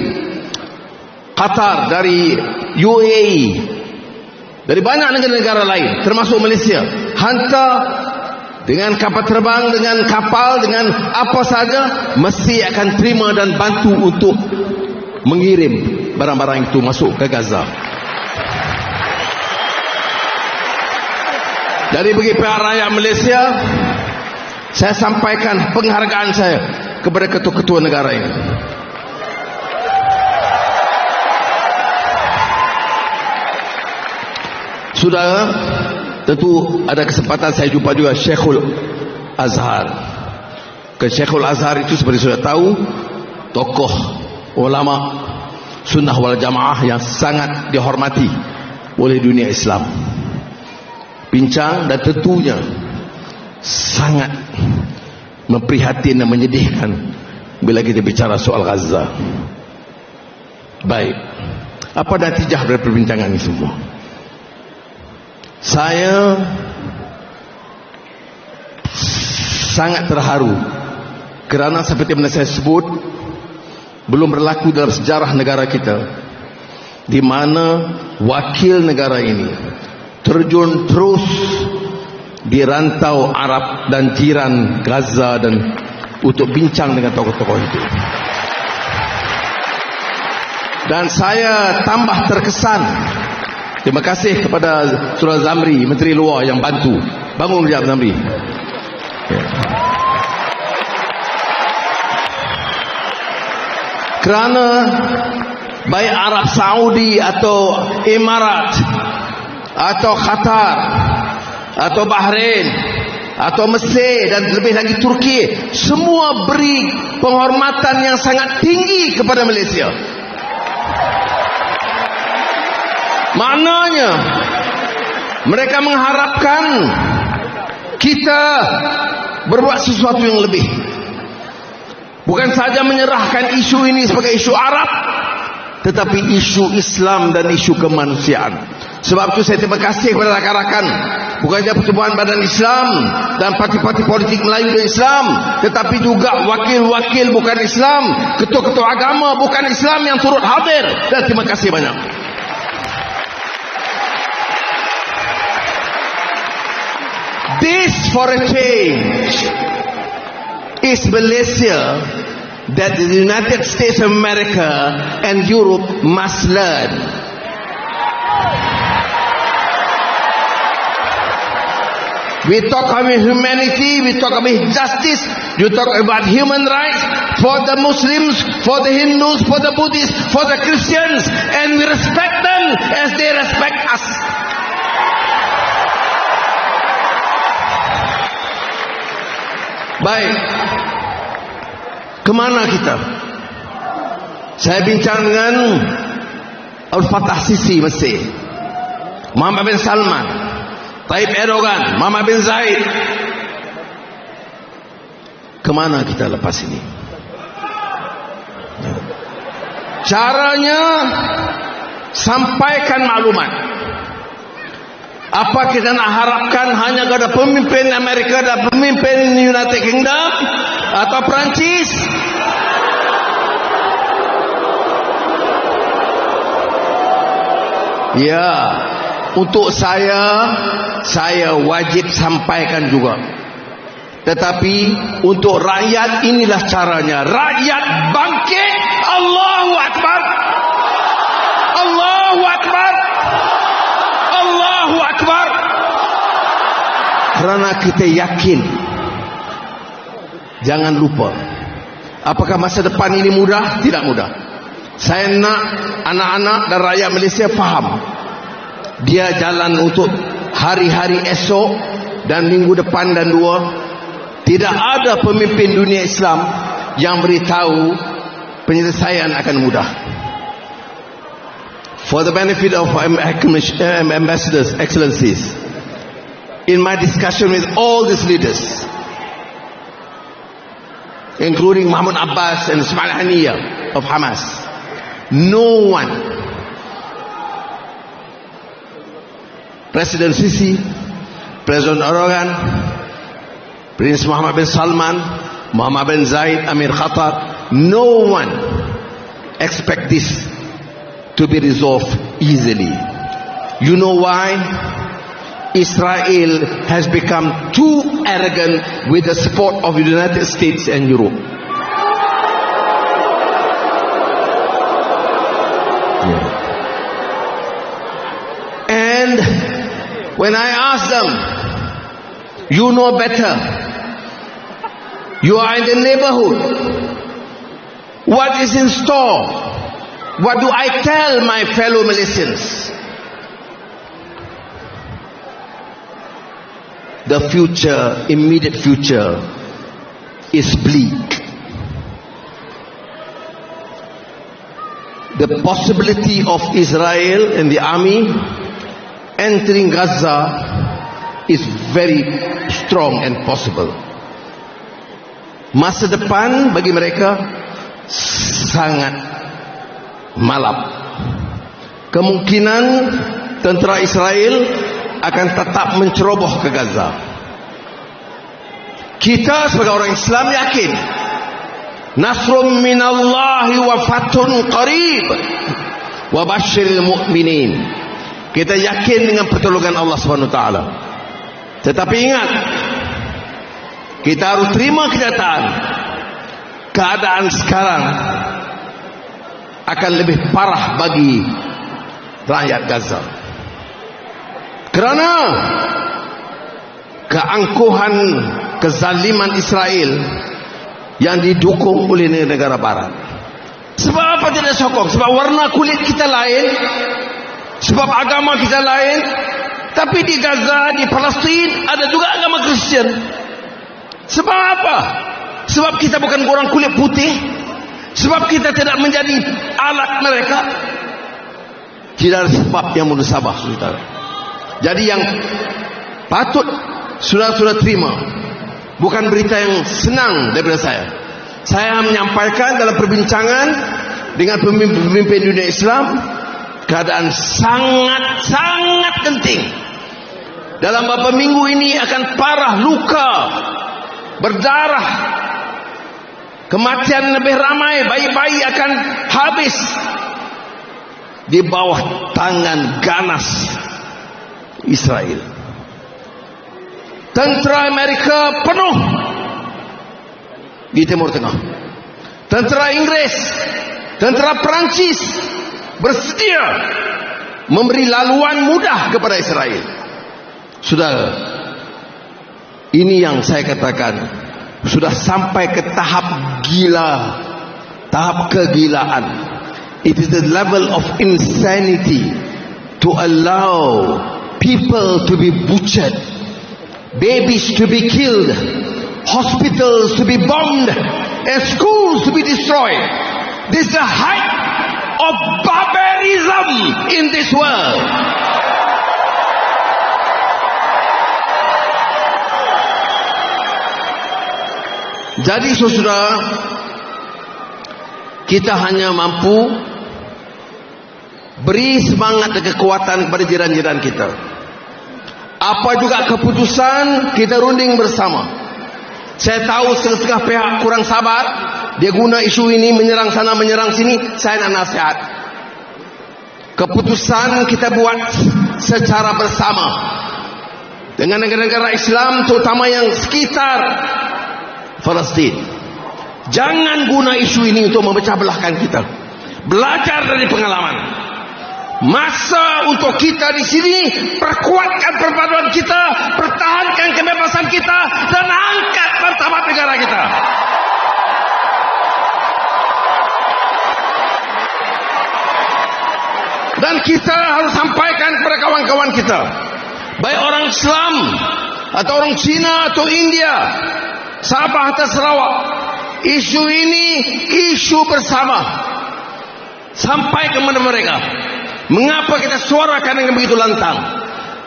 Qatar, dari UAE, dari banyak negara-negara lain termasuk Malaysia, hantar dengan kapal terbang, dengan kapal, dengan apa saja, mesti akan terima dan bantu untuk mengirim barang-barang itu masuk ke Gaza. Dari bagi pihak rakyat Malaysia, saya sampaikan penghargaan saya kepada ketua-ketua negara ini. Saudara, tentu ada kesempatan saya jumpa juga Syekhul Azhar. Syekhul Azhar itu seperti sudah tahu, tokoh ulama sunnah wal jamaah yang sangat dihormati oleh dunia Islam. Bincang dan tentunya sangat memprihatin dan menyedihkan bila kita bicara soal Gaza. Baik, apa natijah dari perbincangan ini semua? Saya sangat terharu kerana seperti yang saya sebut, belum berlaku dalam sejarah negara kita di mana wakil negara ini terjun terus di rantau Arab dan jiran Gaza dan untuk bincang dengan tokoh-tokoh itu. Dan saya tambah terkesan. Terima kasih kepada Saudara Zamri, Menteri Luar yang bantu. Bangun sekejap Zamri. Ya. Kerana baik Arab Saudi atau Emirat atau Qatar atau Bahrain atau Mesir dan lebih lagi Turki, semua beri penghormatan yang sangat tinggi kepada Malaysia. Maknanya mereka mengharapkan kita berbuat sesuatu yang lebih, bukan saja menyerahkan isu ini sebagai isu Arab, tetapi isu Islam dan isu kemanusiaan. Sebab itu saya terima kasih kepada rakan-rakan, bukan saja Pertubuhan Badan Islam dan parti-parti politik Melayu dan Islam, tetapi juga wakil-wakil bukan Islam, ketua-ketua agama bukan Islam yang turut hadir. Dan terima kasih banyak. This for a change is Malaysia that the United States of America and Europe must learn. We talk about humanity, we talk about justice, you talk about human rights for the Muslims, for the Hindus, for the Buddhists, for the Christians, and we respect them as they respect us. Baik. Kemana kita? Saya bincang dengan Al-Fatah Sisi Mesir, Muhammad bin Salman, Tayyip Erdogan, Muhammad bin Zaid. Kemana kita lepas ini? Caranya sampaikan maklumat. Apa kita nak harapkan hanya kepada pemimpin Amerika dan pemimpin United Kingdom atau Perancis? Ya, untuk saya wajib sampaikan juga. Tetapi untuk rakyat inilah caranya. Rakyat bangkit. Allahu Akbar. Allahu Akbar. Allahu Akbar. Kerana kita yakin. Jangan lupa. Apakah masa depan ini mudah? Tidak mudah. Saya nak anak-anak dan rakyat Malaysia faham. Dia jalan untuk hari-hari esok dan minggu depan dan dua. Tidak ada pemimpin dunia Islam yang beritahu penyelesaian akan mudah. For the benefit of ambassadors, excellencies, in my discussion with all these leaders, including Mahmoud Abbas and Ismail Haniyah of Hamas, no one, President Sisi, President Erdogan, Prince Muhammad bin Salman, Muhammad bin Zaid, Amir Khatar, no one expect this to be resolved easily. You know why? Israel has become too arrogant with the support of the United States and Europe. And when I ask them, you know better. You are in the neighborhood. What is in store? What do I tell my fellow Malaysians? The future, immediate future, is bleak. The possibility of Israel and the army entering Gaza is very strong and possible. Masa depan bagi mereka sangat malap. Kemungkinan tentera Israel akan tetap menceroboh ke Gaza. Kita sebagai orang Islam yakin nasrum minallahi wa fathun qarib wa basyiril mu'minin. Kita yakin dengan pertolongan Allah Subhanahu wa taala. Tetapi ingat, kita harus terima kenyataan keadaan sekarang akan lebih parah bagi rakyat Gaza. Kerana keangkuhan kezaliman Israel yang didukung oleh negara barat. Sebab apa tidak sokong? Sebab warna kulit kita lain, sebab agama kita lain. Tapi di Gaza, di Palestin ada juga agama Kristian. Sebab apa? Sebab kita bukan orang kulit putih. Sebab kita tidak menjadi alat mereka. Tidak ada sebab yang munasabah, saudara. Jadi yang patut saudara-saudara terima bukan berita yang senang daripada saya. Saya menyampaikan dalam perbincangan dengan pemimpin dunia Islam keadaan sangat genting. Dalam beberapa minggu ini akan parah, luka, berdarah, kematian lebih ramai, bayi-bayi akan habis di bawah tangan ganas Israel. Tentera Amerika penuh di Timur Tengah. Tentera Inggris, tentera Perancis bersedia memberi laluan mudah kepada Israel. Saudara, ini yang saya katakan sudah sampai ke tahap gila, tahap kegilaan. It is the level of insanity to allow people to be butchered, babies to be killed, hospitals to be bombed, and schools to be destroyed. This is the height of barbarism in this world. Jadi saudara, kita hanya mampu beri semangat dan kekuatan kepada jiran-jiran kita. Apa juga keputusan, kita runding bersama. Saya tahu setengah pihak kurang sabar, dia guna isu ini menyerang sana menyerang sini. Saya nak nasihat, keputusan kita buat secara bersama dengan negara-negara Islam, terutama yang sekitar Palestin. Jangan guna isu ini untuk memecah belahkan kita. Belajar dari pengalaman. Masa untuk kita di sini, perkuatkan perpaduan kita, pertahankan kebebasan kita, dan angkat martabat negara kita. Dan kita harus sampaikan kepada kawan-kawan kita, baik orang Islam atau orang Cina atau India, Sabah atau Sarawak, isu ini isu bersama. Sampai kepada mereka, mengapa kita suarakan dengan begitu lantang?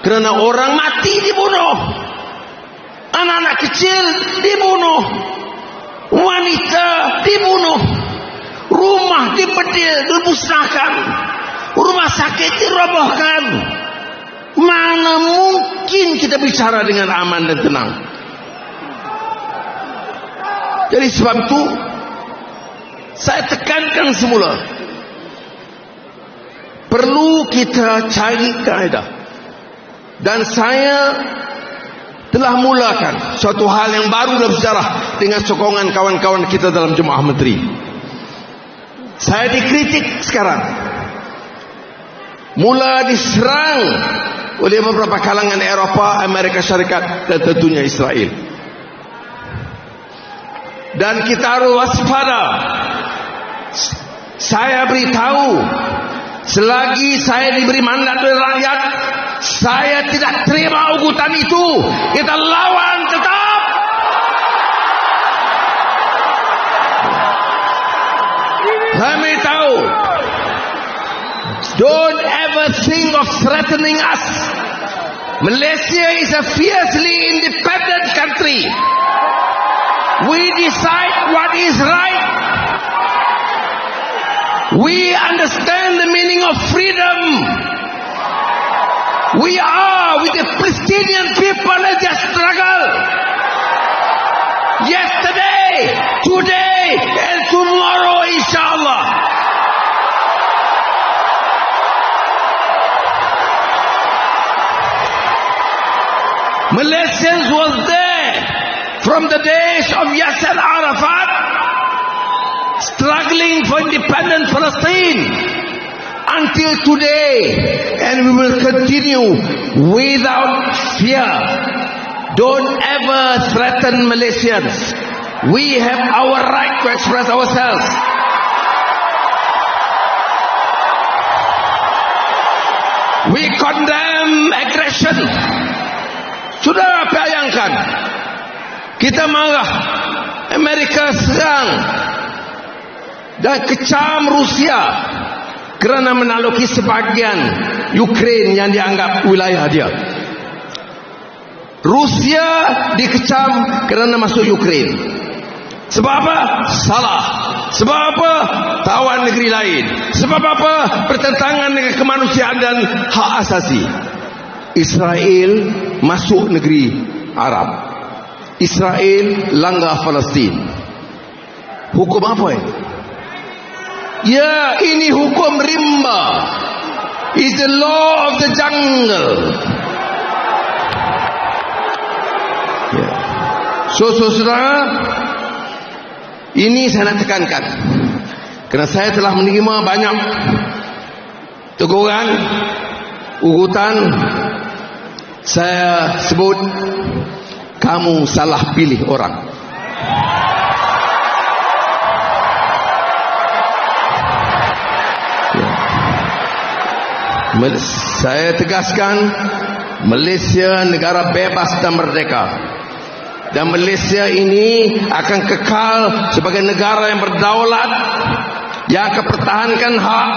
Kerana orang mati dibunuh, anak-anak kecil dibunuh, wanita dibunuh, rumah dibedil, dimusnahkan, rumah sakit dirobohkan. Mana mungkin kita bicara dengan aman dan tenang? Jadi sebab itu saya tekankan semula, perlu kita cari kaedah. Dan saya telah mulakan suatu hal yang baru dalam sejarah dengan sokongan kawan-kawan kita dalam Jemaah Menteri. Saya dikritik sekarang, mula diserang oleh beberapa kalangan Eropah, Amerika Syarikat, dan tentunya Israel. Dan kita harus waspada. Saya beritahu, selagi saya diberi mandat oleh rakyat, saya tidak terima ugutan itu. Kita lawan tetap. Saya beritahu, don't ever think of threatening us. Malaysia is a fiercely independent country. We decide what is right. We understand the meaning of freedom. We are with the Palestinian people in their struggle. Yesterday, today, and tomorrow, inshallah. Malaysians was there from the days of Yasser Arafat, struggling for independent Palestine, until today, and we will continue without fear. Don't ever threaten Malaysians. We have our right to express ourselves. We condemn aggression. Sudah bayangkan, kita marah, Amerika serang dan kecam Rusia kerana menakluki sebahagian Ukraine yang dianggap wilayah dia. Rusia dikecam kerana masuk Ukraine. Sebab apa? Salah. Sebab apa? Tawan negeri lain. Sebab apa? Pertentangan dengan kemanusiaan dan hak asasi. Israel masuk negeri Arab. Israel langgar Palestin. Hukum apa ini? Ya, ini hukum rimba. It's the law of the jungle. Ya. So, saudara, ini saya nak tekankan, kerana saya telah menerima banyak teguran, ugutan. Saya sebut, kamu salah pilih orang. Ya. Saya tegaskan, Malaysia negara bebas dan merdeka. dan Malaysia ini akan kekal sebagai negara yang berdaulat, yang akan pertahankan hak,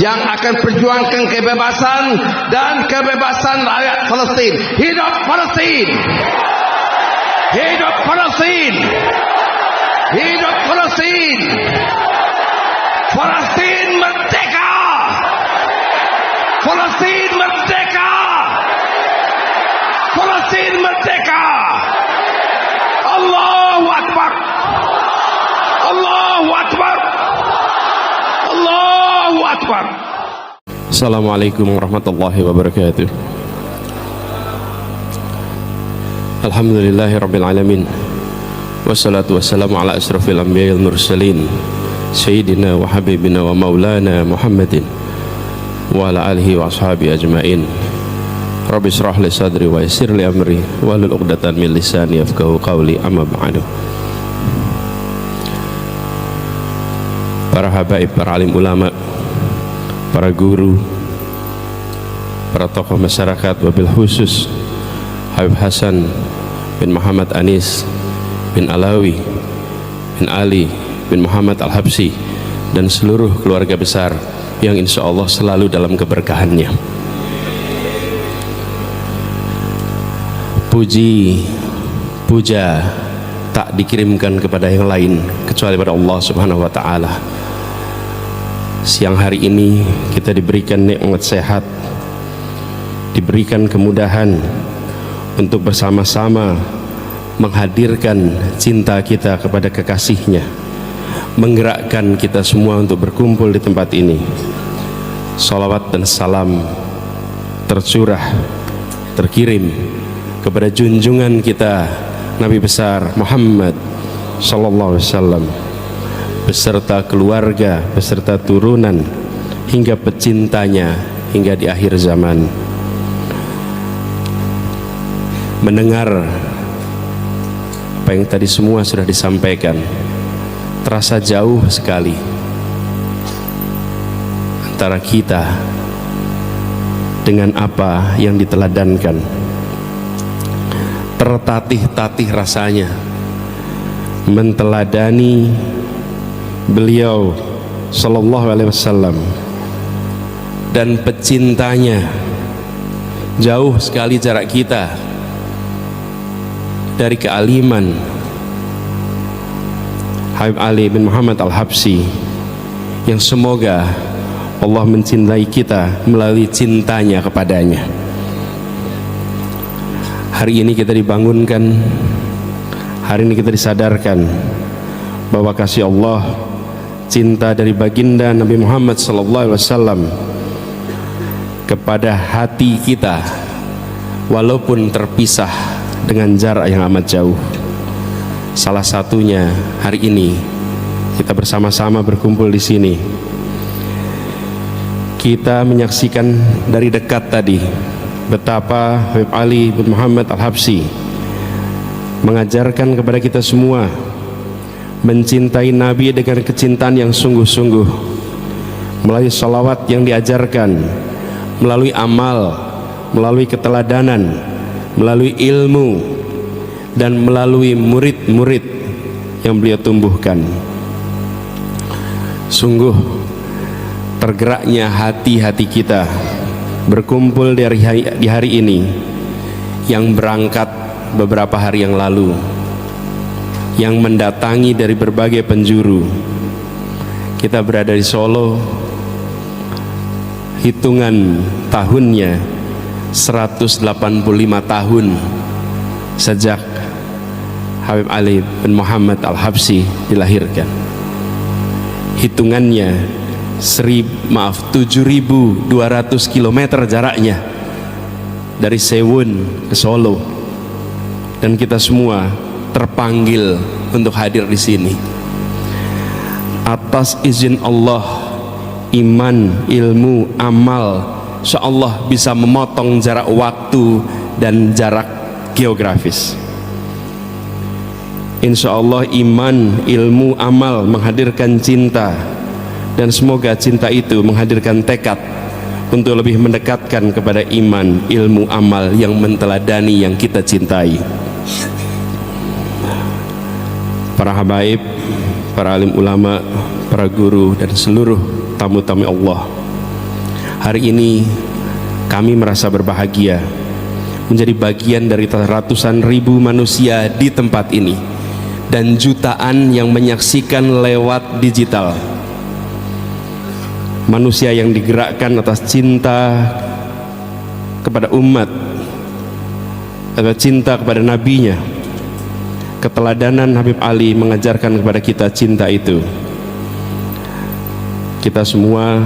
yang akan perjuangkan kebebasan dan kebebasan rakyat Palestin. Hidup Palestin! Hidup Palestin! Hidup Palestin! Palestin merdeka! Palestin merdeka! Palestin merdeka! Allahu Akbar! Allahu Akbar! Allahu Akbar! Assalamualaikum warahmatullahi wabarakatuh. Alhamdulillahi rabbil alamin. Wassalatu wassalamu ala asrafil anbiya wal mursalin Sayyidina wa habibina wa maulana Muhammadin wa ala alihi wa ashabi ajmain. Rabbi syrah li sadri wa yassir li amri wahlul 'uqdatan min lisani yafqahu qawli, amma ba'du. Para habaib, para alim ulama, para guru, para tokoh masyarakat, wabil khusus Habib Hasan bin Muhammad Anis bin Alawi bin Ali bin Muhammad Al-Habsi, dan seluruh keluarga besar yang insya Allah selalu dalam keberkahannya. Puji, puja tak dikirimkan kepada yang lain kecuali pada Allah Subhanahu wa Ta'ala. Siang hari ini kita diberikan nikmat sehat, diberikan kemudahan untuk bersama-sama menghadirkan cinta kita kepada kekasihnya, menggerakkan kita semua untuk berkumpul di tempat ini. Salawat dan salam tercurah, terkirim kepada junjungan kita Nabi besar Muhammad sallallahu alaihi wasallam beserta keluarga, beserta turunan hingga pecintanya hingga di akhir zaman. Mendengar apa yang tadi semua sudah disampaikan, terasa jauh sekali antara kita dengan apa yang diteladankan. Tertatih-tatih rasanya menteladani beliau sallallahu alaihi wasallam dan pecintanya. Jauh sekali jarak kita dari kealiman Habib Ali bin Muhammad Al-Habsi, yang semoga Allah mencintai kita melalui cintanya kepadanya. Hari ini kita dibangunkan, hari ini kita disadarkan bahwa kasih Allah, cinta dari baginda Nabi Muhammad SAW kepada hati kita, walaupun terpisah dengan jarak yang amat jauh. Salah satunya hari ini kita bersama-sama berkumpul di sini. Kita menyaksikan dari dekat tadi betapa Habib Ali bin Muhammad Al-Habsi mengajarkan kepada kita semua mencintai Nabi dengan kecintaan yang sungguh-sungguh, melalui salawat yang diajarkan, melalui amal, melalui keteladanan, melalui ilmu, dan melalui murid-murid yang beliau tumbuhkan. Sungguh tergeraknya hati-hati kita berkumpul di hari ini, yang berangkat beberapa hari yang lalu, yang mendatangi dari berbagai penjuru. Kita berada di Solo, hitungan tahunnya 185 tahun sejak Habib Ali bin Muhammad Al-Habsi dilahirkan. Hitungannya 7.200 km jaraknya dari Sewun ke Solo, dan kita semua terpanggil untuk hadir di sini. Atas izin Allah, iman, ilmu, amal, insyaallah bisa memotong jarak waktu dan jarak geografis. Insyaallah iman, ilmu, amal menghadirkan cinta, dan semoga cinta itu menghadirkan tekad untuk lebih mendekatkan kepada iman, ilmu, amal yang menteladani yang kita cintai. para habaib, para alim ulama, para guru, dan seluruh tamu-tamu Allah. Hari ini kami merasa berbahagia menjadi bagian dari ratusan ribu manusia di tempat ini dan jutaan yang menyaksikan lewat digital. Manusia yang digerakkan atas cinta kepada umat, atau cinta kepada nabinya. Keteladanan Habib Ali mengajarkan kepada kita cinta itu. Kita semua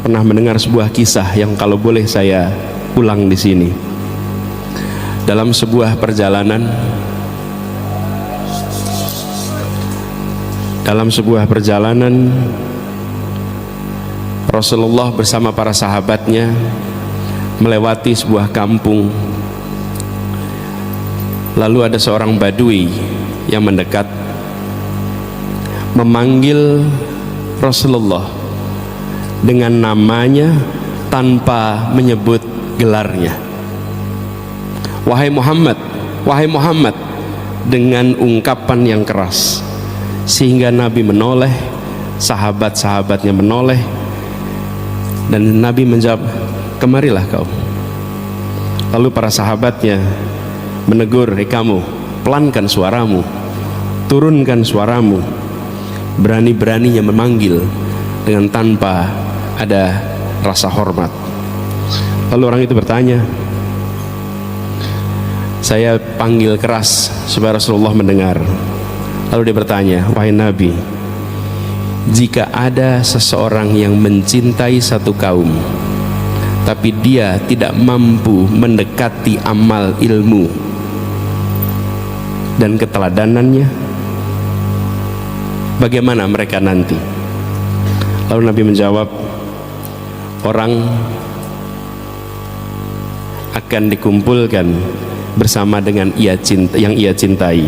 pernah mendengar sebuah kisah yang kalau boleh saya ulang di sini. Dalam sebuah perjalanan, Rasulullah bersama para sahabatnya melewati sebuah kampung. Lalu ada seorang badui yang mendekat, memanggil Rasulullah dengan namanya tanpa menyebut gelarnya. Wahai Muhammad, wahai Muhammad, dengan ungkapan yang keras, sehingga Nabi menoleh, sahabat-sahabatnya menoleh, dan Nabi menjawab, kemarilah kau. Lalu para sahabatnya menegur, kamu pelankan suaramu, turunkan suaramu. Berani-beraninya memanggil dengan tanpa ada rasa hormat. Lalu orang itu bertanya, saya panggil keras supaya Rasulullah mendengar. Lalu dia bertanya, wahai Nabi, jika ada seseorang yang mencintai satu kaum tapi dia tidak mampu mendekati amal ilmu dan keteladanannya, bagaimana mereka nanti? Lalu Nabi menjawab, orang akan dikumpulkan bersama dengan yang ia cintai,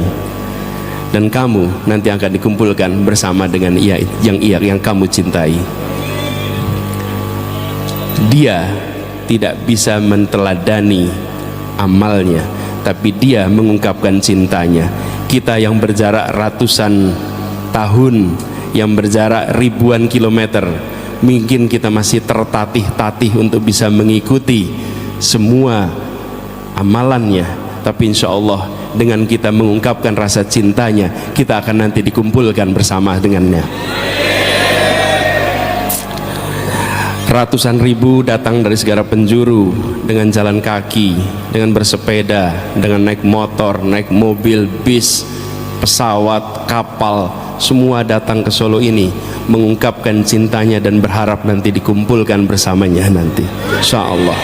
dan kamu nanti akan dikumpulkan bersama dengan yang kamu cintai. Dia tidak bisa menteladani amalnya, tapi dia mengungkapkan cintanya. Kita yang berjarak ratusan tahun, yang berjarak ribuan kilometer, mungkin kita masih tertatih-tatih untuk bisa mengikuti semua amalannya, tapi insya Allah dengan kita mengungkapkan rasa cintanya, kita akan nanti dikumpulkan bersama dengannya. Ratusan ribu datang dari segala penjuru dengan jalan kaki, dengan bersepeda, dengan naik motor, naik mobil, bis, pesawat, kapal, semua datang ke Solo ini mengungkapkan cintanya dan berharap nanti dikumpulkan bersamanya nanti, insya Allah.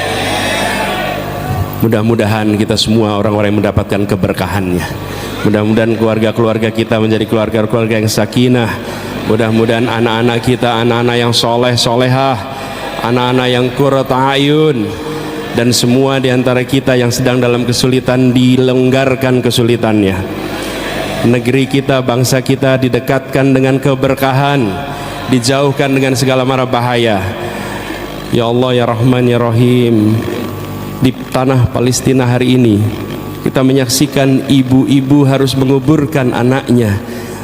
Mudah-mudahan kita semua orang-orang yang mendapatkan keberkahannya. Mudah-mudahan keluarga-keluarga kita menjadi keluarga-keluarga yang sakinah. Mudah-mudahan anak-anak kita anak-anak yang soleh solehah, anak-anak yang qurrat ayun, dan semua diantara kita yang sedang dalam kesulitan dilonggarkan kesulitannya. Negeri kita, bangsa kita didekatkan dengan keberkahan, dijauhkan dengan segala mara bahaya. Ya Allah, ya Rahman, ya Rahim. Di tanah Palestina hari ini kita menyaksikan ibu-ibu harus menguburkan anaknya.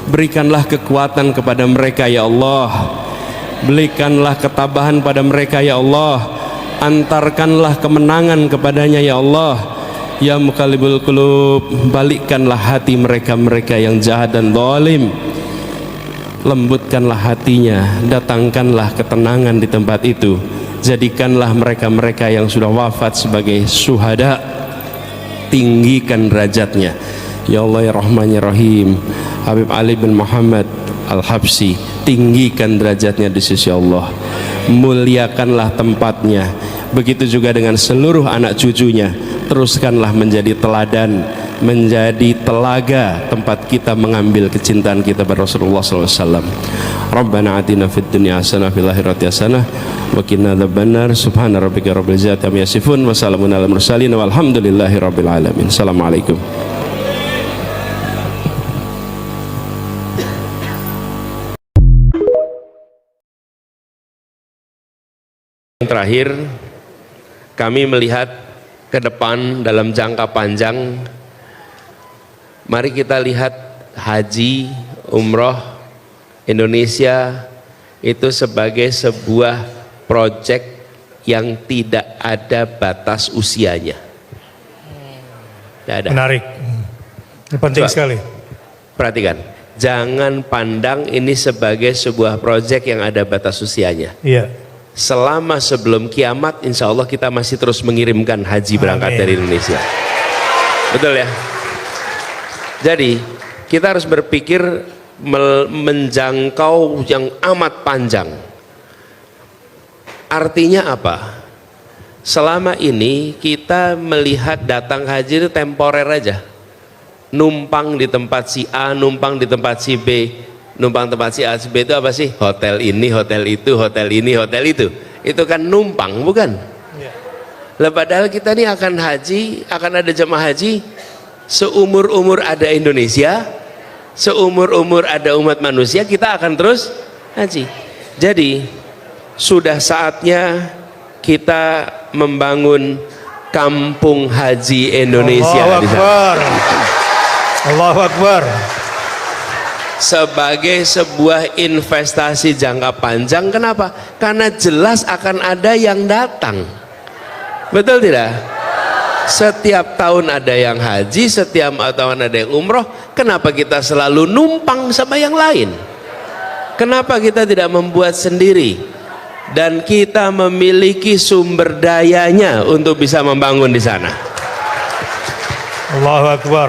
Berikanlah kekuatan kepada mereka ya Allah, berikanlah ketabahan pada mereka ya Allah, antarkanlah kemenangan kepadanya ya Allah. Ya Muqallibul Qulub, balikkanlah hati mereka-mereka yang jahat dan zalim, lembutkanlah hatinya, datangkanlah ketenangan di tempat itu. Jadikanlah mereka-mereka yang sudah wafat sebagai syuhada, tinggikan derajatnya ya Allah, ya Rahman, ya Rahim. Habib Ali bin Muhammad Al-Habsyi, tinggikan derajatnya di sisi Allah, muliakanlah tempatnya. Begitu juga dengan seluruh anak cucunya, teruskanlah menjadi teladan, menjadi telaga tempat kita mengambil kecintaan kita pada Rasulullah SAW. Rabbana atina fid dunya hasanah fil akhirati hasanah wa qina adzabannar. Subhana rabbika rabbil izzati amma yasifun wa salamun alal mursalin walhamdulillahi rabbil alamin. Assalamualaikum. Yang terakhir, kami melihat ke depan dalam jangka panjang. Mari kita lihat haji, umroh Indonesia itu sebagai sebuah proyek yang tidak ada batas usianya. Tidak ada. Menarik. Ini penting sekali. Perhatikan, jangan pandang ini sebagai sebuah proyek yang ada batas usianya. Iya. Selama sebelum kiamat, insya Allah kita masih terus mengirimkan haji berangkat dari Indonesia. Betul ya? Jadi kita harus berpikir menjangkau yang amat panjang. Artinya apa? Selama ini kita melihat datang haji itu temporer aja, numpang di tempat si A, numpang di tempat si B. Numpang tempat si A, si B itu apa sih? Hotel ini, hotel itu, hotel ini, hotel itu. Itu kan numpang, bukan? Lah padahal kita ini akan haji, akan ada jemaah haji seumur-umur ada Indonesia, seumur-umur ada umat manusia, kita akan terus haji. Jadi sudah saatnya kita membangun kampung haji Indonesia. Allahu Akbar. Allahu Akbar. Sebagai sebuah investasi jangka panjang. Kenapa? Karena jelas akan ada yang datang. Betul tidak? Setiap tahun ada yang haji, setiap tahun ada yang umroh. Kenapa kita selalu numpang sama yang lain? Kenapa kita tidak membuat sendiri? Dan kita memiliki sumber dayanya untuk bisa membangun di sana. Allahu Akbar.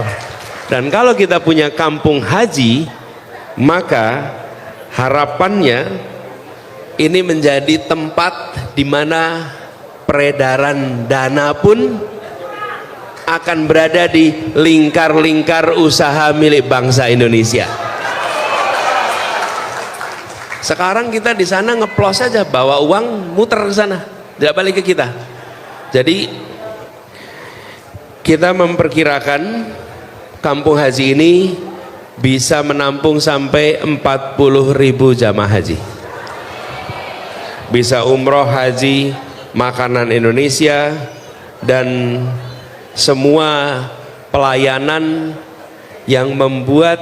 Dan kalau kita punya kampung haji, maka harapannya ini menjadi tempat di mana peredaran dana pun akan berada di lingkar-lingkar usaha milik bangsa Indonesia. Sekarang kita di sana ngeplos saja, bawa uang muter ke sana, tidak balik ke kita. Jadi kita memperkirakan kampung haji ini bisa menampung sampai 40.000 jamaah haji. Bisa umroh, haji, makanan Indonesia, dan semua pelayanan yang membuat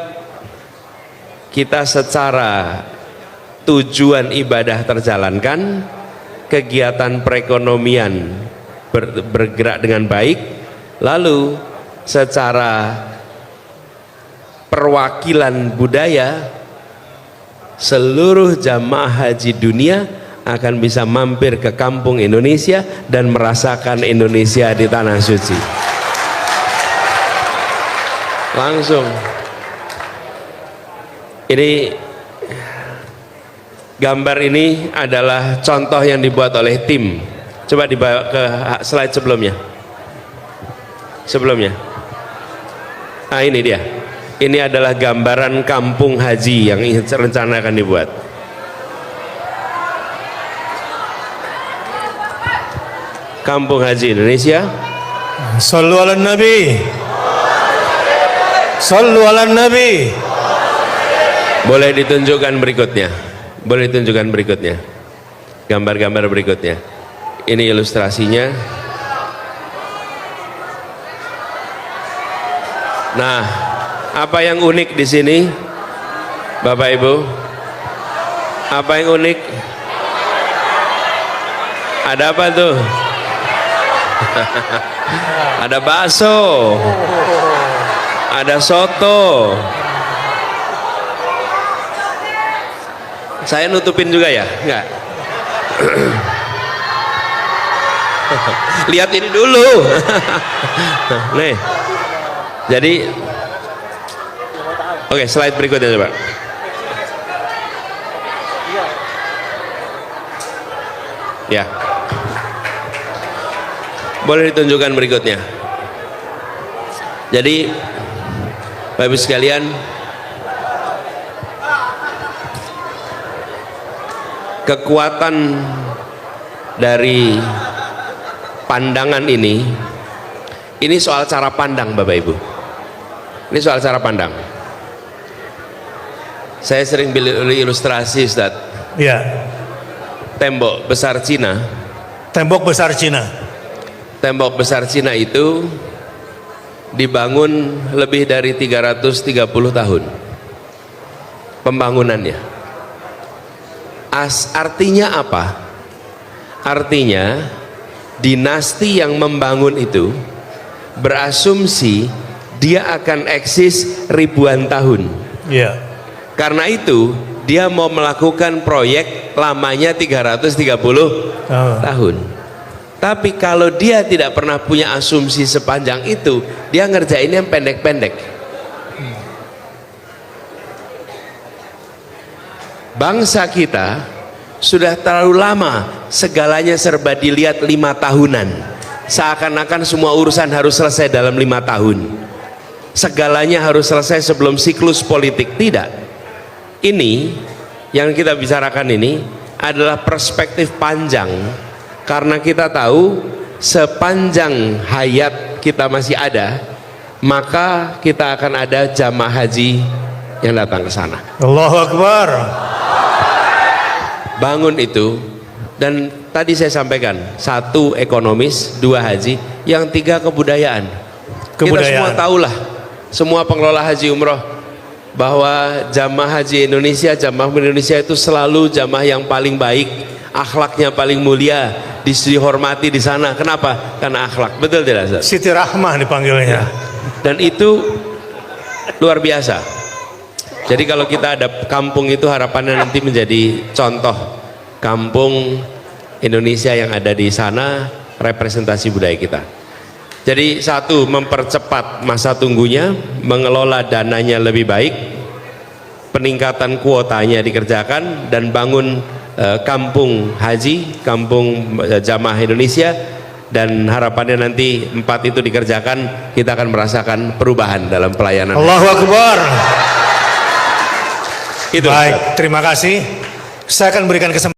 kita secara tujuan ibadah terjalankan, kegiatan perekonomian bergerak dengan baik, lalu secara perwakilan budaya seluruh jamaah haji dunia akan bisa mampir ke kampung Indonesia dan merasakan Indonesia di tanah suci langsung. Ini gambar ini adalah contoh yang dibuat oleh tim. Coba dibawa ke slide sebelumnya. Nah ini dia. Ini adalah gambaran kampung haji yang rencana akan dibuat. Kampung haji Indonesia. Sallu ala Nabi. Sallu ala Nabi. Boleh ditunjukkan berikutnya. Boleh ditunjukkan berikutnya. Gambar-gambar berikutnya. Ini ilustrasinya. Nah, apa yang unik di sini, Bapak Ibu? Apa yang unik? Ada apa tuh? Ada bakso, ada soto. Saya nutupin juga ya? Enggak. Lihat ini dulu. Nih. Jadi oke, slide berikutnya coba. Ya. Boleh ditunjukkan berikutnya. Jadi Bapak Ibu sekalian, kekuatan dari pandangan ini soal cara pandang Bapak Ibu. Ini soal cara pandang. Saya sering beli ilustrasi, Ustaz. Iya. Tembok besar Cina. Tembok besar Cina. Tembok besar Cina itu dibangun lebih dari 330 tahun pembangunannya. Artinya apa? Artinya dinasti yang membangun itu berasumsi dia akan eksis ribuan tahun. Iya. Karena itu dia mau melakukan proyek lamanya 330 tahun. Tapi kalau dia tidak pernah punya asumsi sepanjang itu, dia ngerjain yang pendek-pendek. Bangsa kita sudah terlalu lama segalanya serba dilihat 5 tahunan. Seakan-akan semua urusan harus selesai dalam 5 tahun. Segalanya harus selesai sebelum siklus politik. Tidak. Ini yang kita bicarakan ini adalah perspektif panjang, karena kita tahu sepanjang hayat kita masih ada, maka kita akan ada jamaah haji yang datang ke sana. Allahu Akbar. Bangun itu, dan tadi saya sampaikan, 1 ekonomis, 2 haji, yang 3 kebudayaan. Kita semua tahulah, semua pengelola haji umroh, bahwa jamaah haji Indonesia, jamaah Indonesia itu selalu jamaah yang paling baik, akhlaknya paling mulia, dihormati di sana. Kenapa? Karena akhlak. Betul tidak, Ustaz? Siti Rahmah dipanggilnya. Dan itu luar biasa. Jadi kalau kita ada kampung itu, harapannya nanti menjadi contoh kampung Indonesia yang ada di sana, representasi budaya kita. Jadi 1, mempercepat masa tunggunya, mengelola dananya lebih baik, peningkatan kuotanya dikerjakan, dan bangun kampung haji, kampung jamaah Indonesia, dan harapannya nanti 4 itu dikerjakan, kita akan merasakan perubahan dalam pelayanan. Allahu Akbar. Itu, baik, terima kasih. Saya akan berikan kesempatan